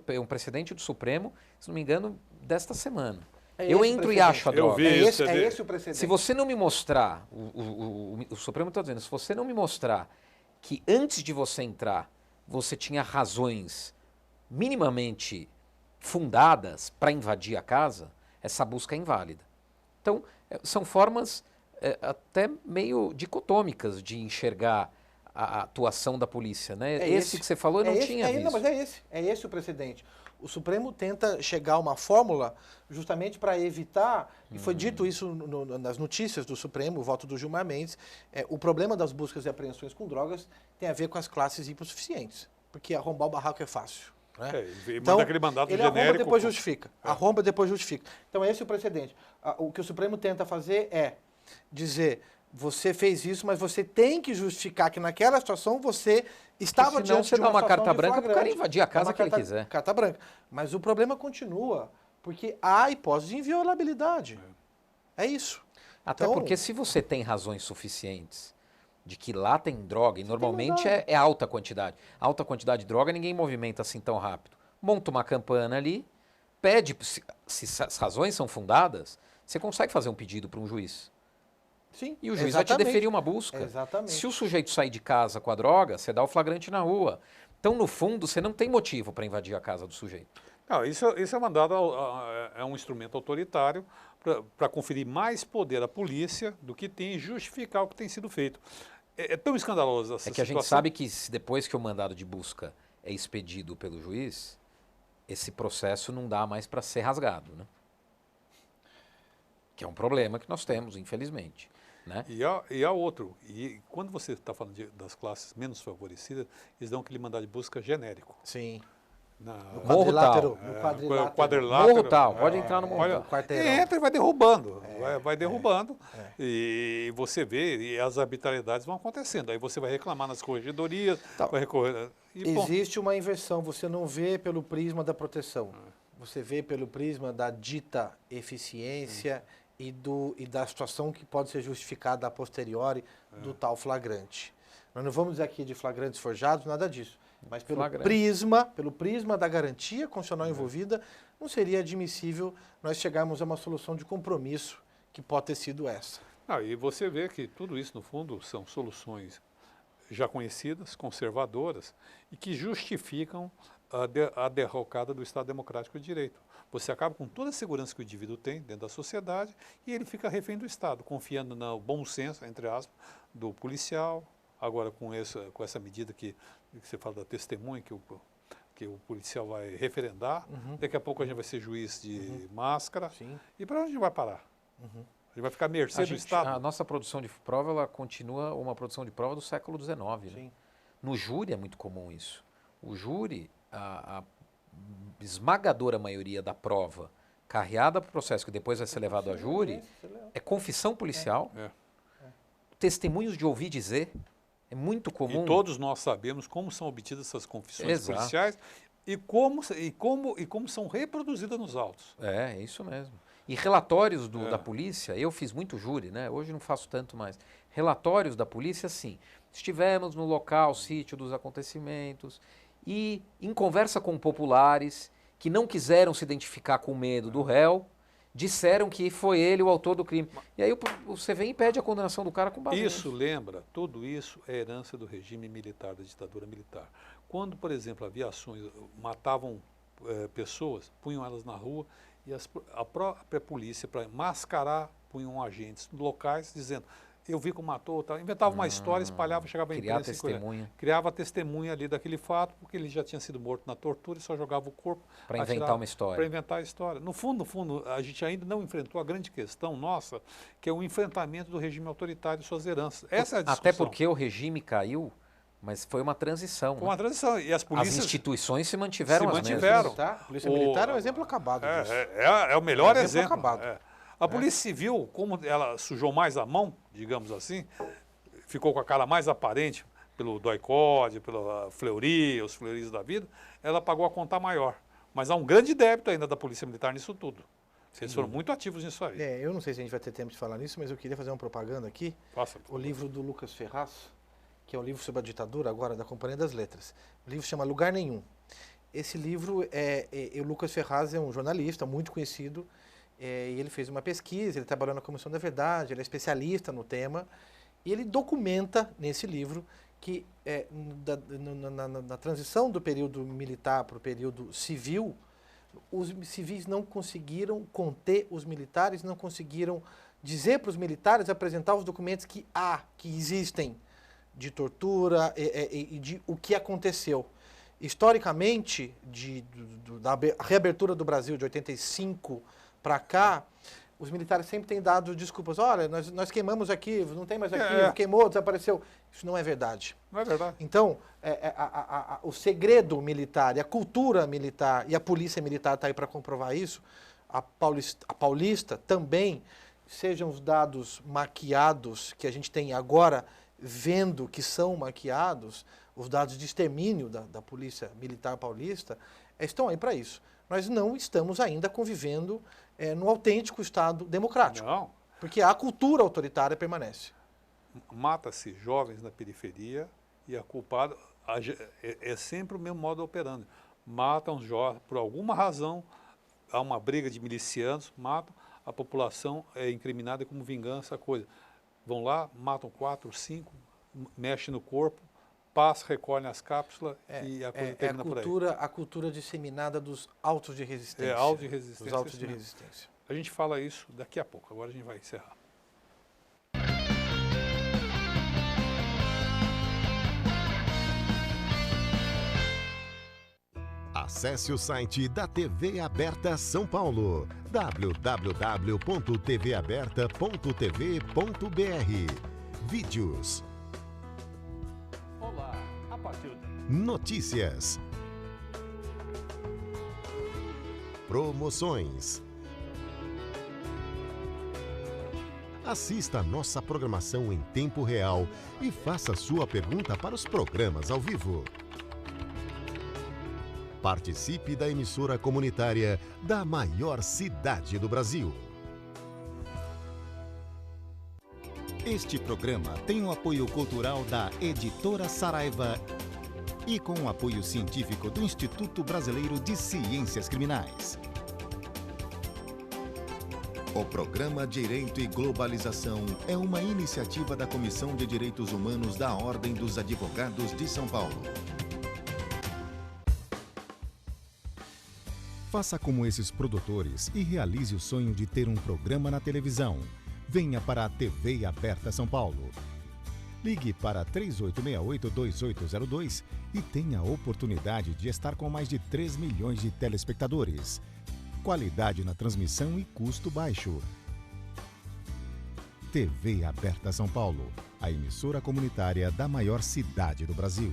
É um precedente do Supremo, se não me engano, desta semana. Eu entro e acho a droga. É esse o precedente. Se você não me mostrar, o Supremo está dizendo, se você não me mostrar que antes de você entrar, você tinha razões minimamente fundadas para invadir a casa, essa busca é inválida. Então, são formas até meio dicotômicas de enxergar a atuação da polícia, né? Esse que você falou, eu não tinha visto. Não, mas é esse o precedente. O Supremo tenta chegar a uma fórmula justamente para evitar, e foi dito isso nas notícias do Supremo, o voto do Gilmar Mendes, o problema das buscas e apreensões com drogas tem a ver com as classes hipossuficientes, porque arrombar o barraco é fácil. Né? Então, manda aquele mandato ele genérico. Arromba, depois justifica. Arromba, depois justifica. Então, esse é o precedente. O que o Supremo tenta fazer é dizer, você fez isso, mas você tem que justificar que naquela situação você estava diante de uma carta branca para o cara invadir a casa que ele quiser. Carta branca. Mas o problema continua Porque há hipótese de inviolabilidade. É isso. Até Então, porque se você tem razões suficientes de que lá tem droga, e normalmente droga. é alta quantidade. Alta quantidade de droga ninguém movimenta assim tão rápido. Monta uma campana ali, pede, se as razões são fundadas, você consegue fazer um pedido para um juiz. sim, E o juiz vai te deferir uma busca. Exatamente. Se o sujeito sair de casa com a droga, você dá o flagrante na rua. Então, no fundo, você não tem motivo para invadir a casa do sujeito. Não, isso é mandado, é um instrumento autoritário para conferir mais poder à polícia do que tem e justificar o que tem sido feito. É tão escandaloso essa É que a gente situação. sabe que depois que o mandado de busca é expedido pelo juiz, esse processo não dá mais para ser rasgado, né? Que é um problema que nós temos, infelizmente. Né? E há outro. E quando você está falando das classes menos favorecidas, eles dão aquele mandado de busca genérico. Sim. Na, No Morro quadrilátero. tal. No quadrilátero. quadrilátero. Morro tal, pode entrar no morro Olha, tal. Quarteirão. entra e vai derrubando. Vai derrubando. é. E você vê, e as arbitrariedades vão acontecendo. Aí você vai reclamar nas corregedorias, Então, vai recorrer. E, bom, Existe uma inversão, você não vê pelo prisma da proteção, você vê pelo prisma da dita eficiência e da situação que pode ser justificada a posteriori do tal flagrante. Nós não vamos dizer aqui de flagrantes forjados, nada disso, mas pelo prisma da garantia constitucional envolvida, não seria admissível nós chegarmos a uma solução de compromisso que pode ter sido essa. e você vê que tudo isso, no fundo, são soluções já conhecidas, conservadoras, e que justificam a derrocada do Estado Democrático de Direito. Você acaba com toda a segurança que o indivíduo tem dentro da sociedade e ele fica refém do Estado, confiando no bom senso, entre aspas, do policial. Agora, com essa medida que você fala da testemunha, que o policial vai referendar, daqui a pouco a gente vai ser juiz de máscara. Sim. E para onde a gente vai parar? A gente vai ficar à mercê do Estado? A nossa produção de prova, ela continua uma produção de prova do século XIX. Né? Sim. No júri é muito comum isso. O júri, a esmagadora maioria da prova carreada para o processo que depois vai ser levado a júri é confissão policial, testemunhos de ouvir dizer. É muito comum. E todos nós sabemos como são obtidas essas confissões Exato. policiais e como são reproduzidas nos autos. É isso mesmo. E relatórios da polícia, eu fiz muito júri, né? Hoje não faço tanto mais. Relatórios da polícia, sim. Estivemos no local, sítio dos acontecimentos e em conversa com populares que não quiseram se identificar com medo do réu, disseram que foi ele o autor do crime. E aí você vem e pede a condenação do cara com base Isso nisso. lembra, tudo isso é herança do regime militar, da ditadura militar. Quando, por exemplo, havia ações, matavam pessoas, punham elas na rua e a própria polícia, para mascarar, punham agentes locais dizendo: eu vi como matou, tal. Inventava uma história, espalhava, chegava à Criar imprensa. testemunha. Criava testemunha ali daquele fato, porque ele já tinha sido morto na tortura e só jogava o corpo. Para inventar uma história. Para inventar a história. No fundo, a gente ainda não enfrentou a grande questão nossa, que é o enfrentamento do regime autoritário e suas heranças. Essa é a discussão. Até porque o regime caiu, mas foi uma transição. Foi uma transição. E as polícias As instituições se mantiveram as mesmas. mantiveram. A polícia militar é um exemplo acabado disso. É o melhor Um exemplo. acabado. A Polícia Civil, como ela sujou mais a mão, digamos assim, ficou com a cara mais aparente pelo DOI-CODE, pela Fleury, os Fleuris da vida, ela pagou a conta maior. Mas há um grande débito ainda da Polícia Militar nisso tudo. Eles foram muito ativos nisso aí. Eu não sei se a gente vai ter tempo de falar nisso, mas eu queria fazer uma propaganda aqui. Faça. O livro do Lucas Ferraz, que é um livro sobre a ditadura, agora da Companhia das Letras. O livro chama Lugar Nenhum. Esse livro, o Lucas Ferraz é um jornalista muito conhecido, e ele fez uma pesquisa, ele trabalhou na Comissão da Verdade, ele é especialista no tema, e ele documenta nesse livro que na transição do período militar para o período civil, os civis não conseguiram conter os militares, não conseguiram dizer para os militares, apresentar os documentos que existem de tortura e de o que aconteceu. Historicamente, da reabertura do Brasil de 85 para cá, os militares sempre têm dado desculpas. Olha, nós queimamos arquivos, não tem mais arquivo, queimou, desapareceu. Isso não é verdade. Não é verdade. Então, o segredo militar e a cultura militar e a polícia militar está aí para comprovar isso. A paulista também, sejam os dados maquiados que a gente tem agora, vendo que são maquiados, os dados de extermínio da Polícia Militar Paulista, estão aí para isso. nós não estamos ainda convivendo no autêntico Estado democrático. Não. Porque a cultura autoritária permanece. Mata-se jovens na periferia e a culpada é sempre o mesmo modo operando. Matam jovens, por alguma razão, há uma briga de milicianos, matam, a população é incriminada como vingança, a coisa. Vão lá, matam 4, 5, mexem no corpo, passa, recolhem as cápsulas e a coisa termina por aí. A cultura disseminada dos autos de resistência. Autos de resistência. Dos autos de resistência. A gente fala isso daqui a pouco, agora a gente vai encerrar. Acesse o site da TV Aberta São Paulo, www.tvaberta.tv.br. Vídeos. Olá, a partir de... Notícias. Promoções. Assista a nossa programação em tempo real e faça sua pergunta para os programas ao vivo. Participe da emissora comunitária da maior cidade do Brasil. Este programa tem o apoio cultural da Editora Saraiva e com o apoio científico do Instituto Brasileiro de Ciências Criminais. O programa Direito e Globalização é uma iniciativa da Comissão de Direitos Humanos da Ordem dos Advogados de São Paulo. Faça como esses produtores e realize o sonho de ter um programa na televisão. Venha para a TV Aberta São Paulo. Ligue para 3868-2802 e tenha a oportunidade de estar com mais de 3 milhões de telespectadores. Qualidade na transmissão e custo baixo. TV Aberta São Paulo, a emissora comunitária da maior cidade do Brasil.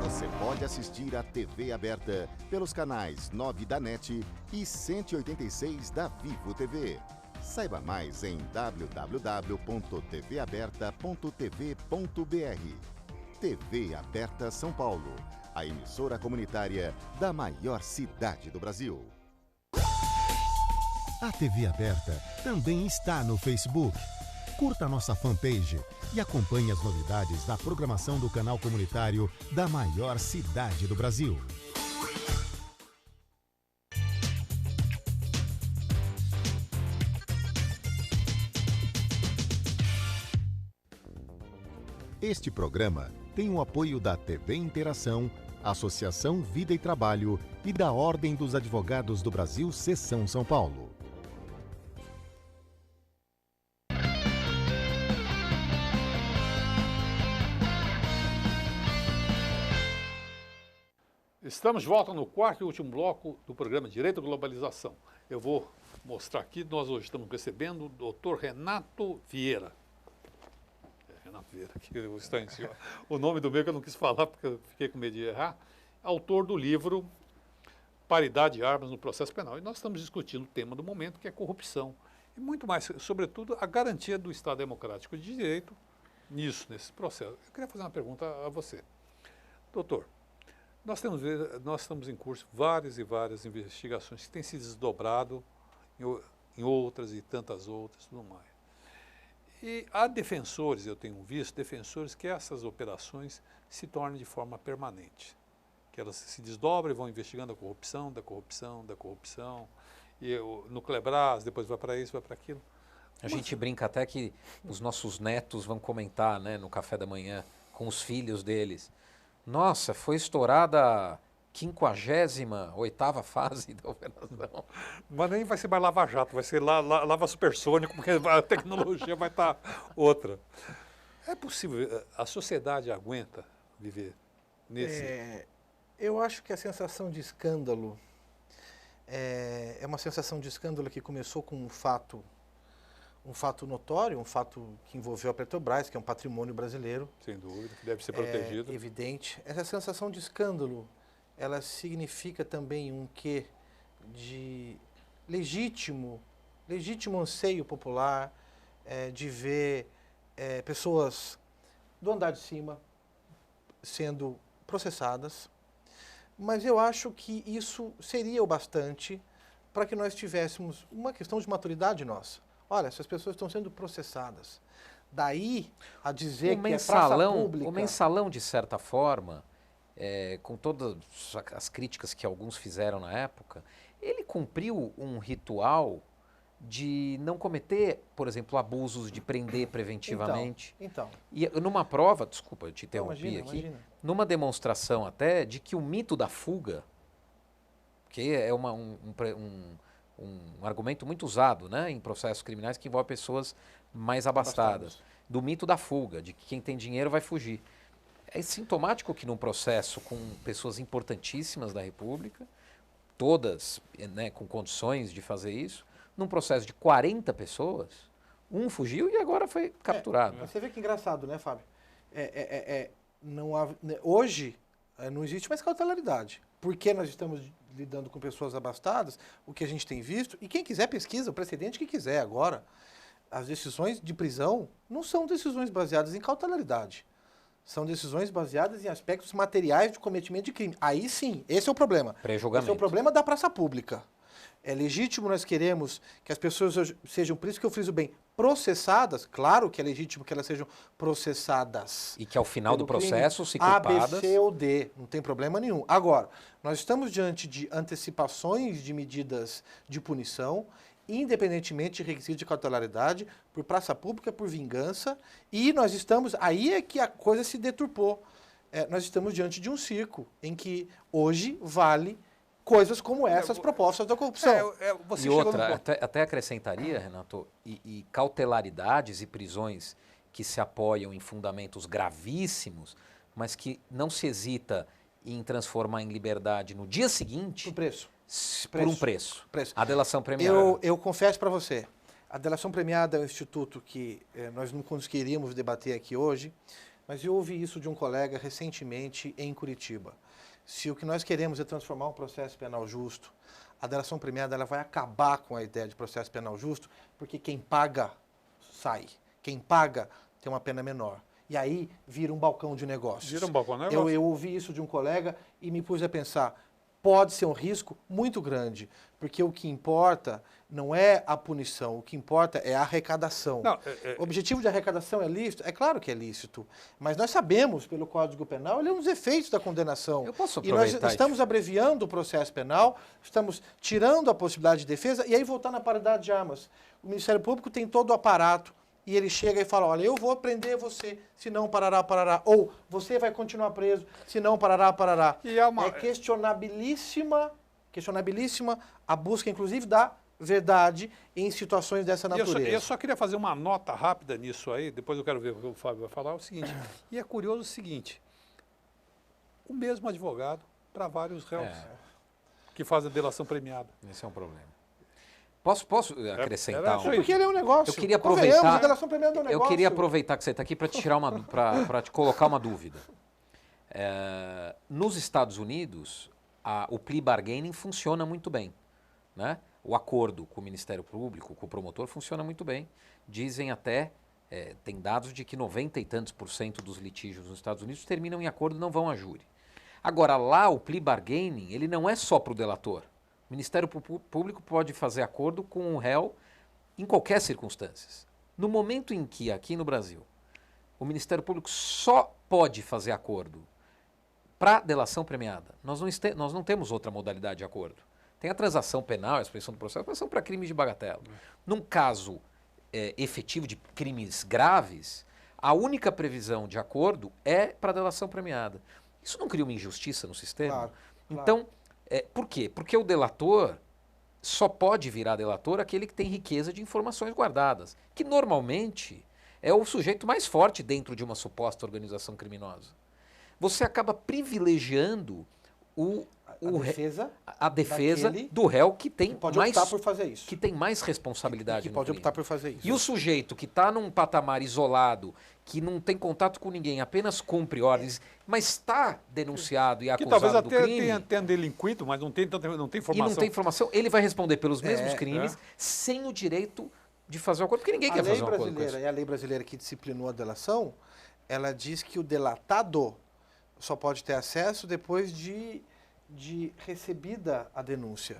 Você pode assistir a TV Aberta pelos canais 9 da NET e 186 da Vivo TV. Saiba mais em www.tvaberta.tv.br. TV Aberta São Paulo, a emissora comunitária da maior cidade do Brasil. A TV Aberta também está no Facebook. Curta nossa fanpage e acompanhe as novidades da programação do canal comunitário da maior cidade do Brasil. Este programa tem o apoio da TV Interação, Associação Vida e Trabalho e da Ordem dos Advogados do Brasil, Seção São Paulo. Estamos de volta no quarto e último bloco do programa Direito e Globalização. Eu vou mostrar aqui, nós hoje estamos recebendo o doutor Renato Vieira. Renato Vieira, que está em cima. O nome do meu que eu não quis falar porque eu fiquei com medo de errar. Autor do livro Paridade de Armas no Processo Penal. E nós estamos discutindo o tema do momento, que é corrupção. E muito mais, sobretudo, a garantia do Estado Democrático de Direito nesse processo. Eu queria fazer uma pergunta a você. Doutor, nós estamos em curso várias e várias investigações que têm se desdobrado em outras e tantas outras, tudo mais. E há defensores, eu tenho visto, defensores que essas operações se tornem de forma permanente. Que elas se desdobram e vão investigando a corrupção, da corrupção, da corrupção. E no Clebras, depois vai para isso, vai para aquilo. A gente brinca até que os nossos netos vão comentar, né, no café da manhã com os filhos deles. Nossa, foi estourada a 58ª fase da operação. Mas nem vai ser mais lava-jato, vai ser lava supersônico, porque a tecnologia vai estar outra. É possível, a sociedade aguenta viver nesse... Eu acho que a sensação de escândalo é uma sensação de escândalo que começou com um fato notório, um fato que envolveu a Petrobras, que é um patrimônio brasileiro. Sem dúvida, que deve ser protegido. É evidente. Essa sensação de escândalo, ela significa também um quê de legítimo anseio popular de ver pessoas do andar de cima sendo processadas, mas eu acho que isso seria o bastante para que nós tivéssemos uma questão de maturidade nossa. Olha, essas pessoas estão sendo processadas. Daí a dizer que é praça pública... O mensalão, de certa forma, com todas as críticas que alguns fizeram na época, ele cumpriu um ritual de não cometer, por exemplo, abusos de prender preventivamente. Então. E numa prova, desculpa, eu te interrompi aqui, imagina. numa demonstração até de que o mito da fuga, que é um argumento muito usado, né, em processos criminais que envolve pessoas mais abastadas, do mito da fuga, de que quem tem dinheiro vai fugir. É sintomático que num processo com pessoas importantíssimas da República, todas, né, com condições de fazer isso, num processo de 40 pessoas, um fugiu e agora foi capturado. Você vê que engraçado, né, Fábio? Hoje não existe mais cautelaridade. Porque nós estamos lidando com pessoas abastadas, o que a gente tem visto, e quem quiser pesquisa, o precedente que quiser agora, as decisões de prisão não são decisões baseadas em cautelaridade. São decisões baseadas em aspectos materiais de cometimento de crime. Aí sim, esse é o problema. Pré-julgamento. Esse é o problema da praça pública. É legítimo, nós queremos que as pessoas sejam, por isso que eu friso bem, processadas. Claro que é legítimo que elas sejam processadas. E que ao final do pelo processo crime se A, culpadas... B, C ou D. Não tem problema nenhum. Agora, nós estamos diante de antecipações de medidas de punição, independentemente de requisito de cautelaridade, por praça pública, por vingança, e nós estamos... Aí é que a coisa se deturpou. Nós estamos diante de um circo em que hoje vale... coisas como essas propostas da corrupção. E outra, até acrescentaria, Renato, e cautelaridades e prisões que se apoiam em fundamentos gravíssimos, mas que não se hesita em transformar em liberdade no dia seguinte... Por preço. Por um preço. A delação premiada. Eu confesso para você, a delação premiada é um instituto que nós não conseguiríamos debater aqui hoje, mas eu ouvi isso de um colega recentemente em Curitiba. Se o que nós queremos é transformar um processo penal justo, a delação premiada ela vai acabar com a ideia de processo penal justo, porque quem paga sai. Quem paga tem uma pena menor. E aí vira um balcão de negócios. Vira um balcão de negócios. Eu ouvi isso de um colega e me pus a pensar, pode ser um risco muito grande, porque o que importa não é a punição, o que importa é a arrecadação. Não, O objetivo de arrecadação é lícito? É claro que é lícito, mas nós sabemos, pelo Código Penal, ele é um dos efeitos da condenação. Eu posso E nós aproveitar estamos abreviando o processo penal, estamos tirando a possibilidade de defesa, e aí voltar na paridade de armas. O Ministério Público tem todo o aparato, e ele chega e fala, olha, eu vou prender você, se não parará, parará. Ou você vai continuar preso, se não parará, parará. E É questionabilíssima a busca, inclusive, da verdade em situações dessa natureza. Eu só queria fazer uma nota rápida nisso aí, depois eu quero ver o que o Fábio vai falar, é o seguinte, e é curioso o seguinte, o mesmo advogado para vários réus que fazem a delação premiada. Esse é um problema. Posso acrescentar isso aí. Porque ele é um negócio. Eu queria Convenhamos, aproveitar. a delação premiada é um negócio. Eu queria aproveitar que você está aqui para te tirar para te colocar uma dúvida. Nos Estados Unidos, o plea bargaining funciona muito bem, né? O acordo com o Ministério Público, com o promotor, funciona muito bem. Dizem até, tem dados de que 90 e tantos % dos litígios nos Estados Unidos terminam em acordo e não vão a júri. Agora, lá o plea bargaining, ele não é só para o delator. O Ministério Público pode fazer acordo com o réu em qualquer circunstância. No momento em que, aqui no Brasil, o Ministério Público só pode fazer acordo para delação premiada, nós não temos outra modalidade de acordo. Tem a transação penal, a expressão do processo, mas são para crimes de bagatela. Num caso efetivo de crimes graves, a única previsão de acordo é para delação premiada. Isso não cria uma injustiça no sistema? Claro. Então, por quê? Porque o delator só pode virar delator aquele que tem riqueza de informações guardadas, que normalmente é o sujeito mais forte dentro de uma suposta organização criminosa. Você acaba privilegiando a defesa do réu que tem pode optar por fazer isso. Que tem mais responsabilidade que pode no crime. optar por fazer isso. E o sujeito que está num patamar isolado, que não tem contato com ninguém, apenas cumpre ordens, mas está denunciado e acusado talvez do crime... até tenha delinquido, mas não tem informação. E não tem informação, ele vai responder pelos mesmos crimes, sem o direito de fazer um acordo, porque ninguém quer fazer um acordo com isso. E a lei brasileira que disciplinou a delação, ela diz que o delatado só pode ter acesso depois de recebida a denúncia.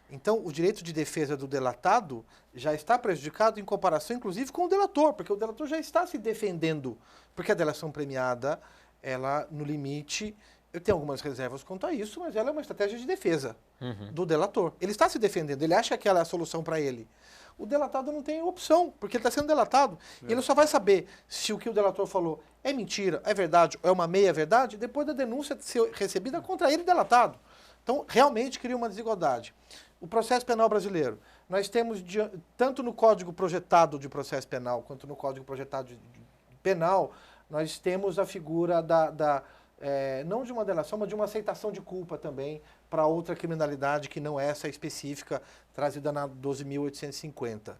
Então, o direito de defesa do delatado já está prejudicado em comparação, inclusive, com o delator, porque o delator já está se defendendo, porque a delação premiada, ela, no limite, eu tenho algumas reservas quanto a isso, mas ela é uma estratégia de defesa do delator. Ele está se defendendo, ele acha que aquela é a solução para ele. O delatado não tem opção, porque ele está sendo delatado. E ele só vai saber se o que o delator falou é mentira, é verdade, ou é uma meia-verdade, depois da denúncia ser recebida contra ele, delatado. Então, realmente cria uma desigualdade. O processo penal brasileiro, nós temos, tanto no Código Projetado de Processo Penal, quanto no Código Projetado de Penal, nós temos a figura não de uma delação, mas de uma aceitação de culpa também para outra criminalidade que não é essa específica trazida na 12.850.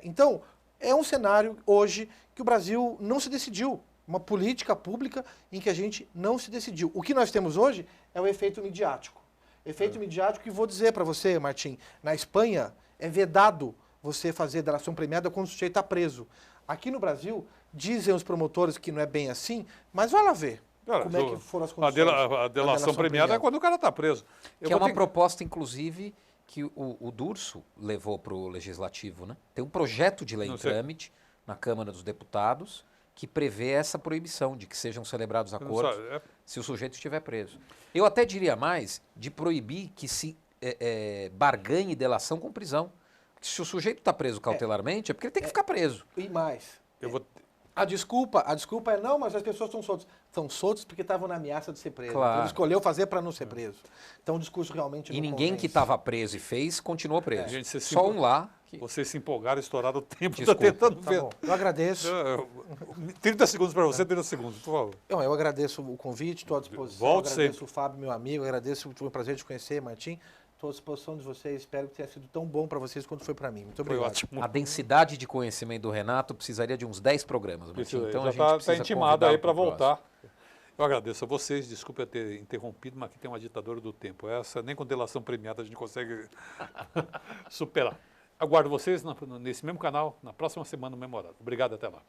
Então, é um cenário hoje que o Brasil não se decidiu, uma política pública em que a gente não se decidiu. O que nós temos hoje é o efeito midiático. Efeito midiático que vou dizer para você, Martim, na Espanha é vedado você fazer delação premiada quando o sujeito está preso. Aqui no Brasil, dizem os promotores que não é bem assim, mas vai lá ver. Como é que foram as condições? A delação premiada é quando o cara está preso. Que é uma proposta, inclusive, que o Durso levou para o Legislativo, né? Tem um projeto de lei em trâmite na Câmara dos Deputados que prevê essa proibição de que sejam celebrados acordos se o sujeito estiver preso. Eu até diria mais de proibir que se barganhe delação com prisão. Se o sujeito está preso cautelarmente, é porque ele tem que ficar preso. E mais. A desculpa é não, mas as pessoas estão soltas. Estão soltas porque estavam na ameaça de ser preso. Claro. Então ele escolheu fazer para não ser preso. Então o discurso realmente não E ninguém convence. que estava preso e fez, continuou preso. Gente, Só um lá. Vocês se empolgaram, estouraram o tempo. Desculpa. Tentando Tá ver. bom. Eu agradeço. 30 segundos para você, 30 segundos, por favor. Eu agradeço o convite, estou à disposição. Volte agradeço sempre. o Fábio, meu amigo. Agradeço, foi um prazer te conhecer, Martim. Estou à disposição de vocês. Espero que tenha sido tão bom para vocês quanto foi para mim. Muito Foi obrigado. ótimo. A densidade de conhecimento do Renato precisaria de uns 10 programas. Martim. Então a já gente precisa está intimado convidá-lo aí para pro próximo. voltar. Eu agradeço a vocês, desculpe eu ter interrompido, mas aqui tem uma ditadura do tempo. Essa nem com delação premiada a gente consegue superar. Aguardo vocês nesse mesmo canal, na próxima semana, no mesmo horário. Obrigado, até lá.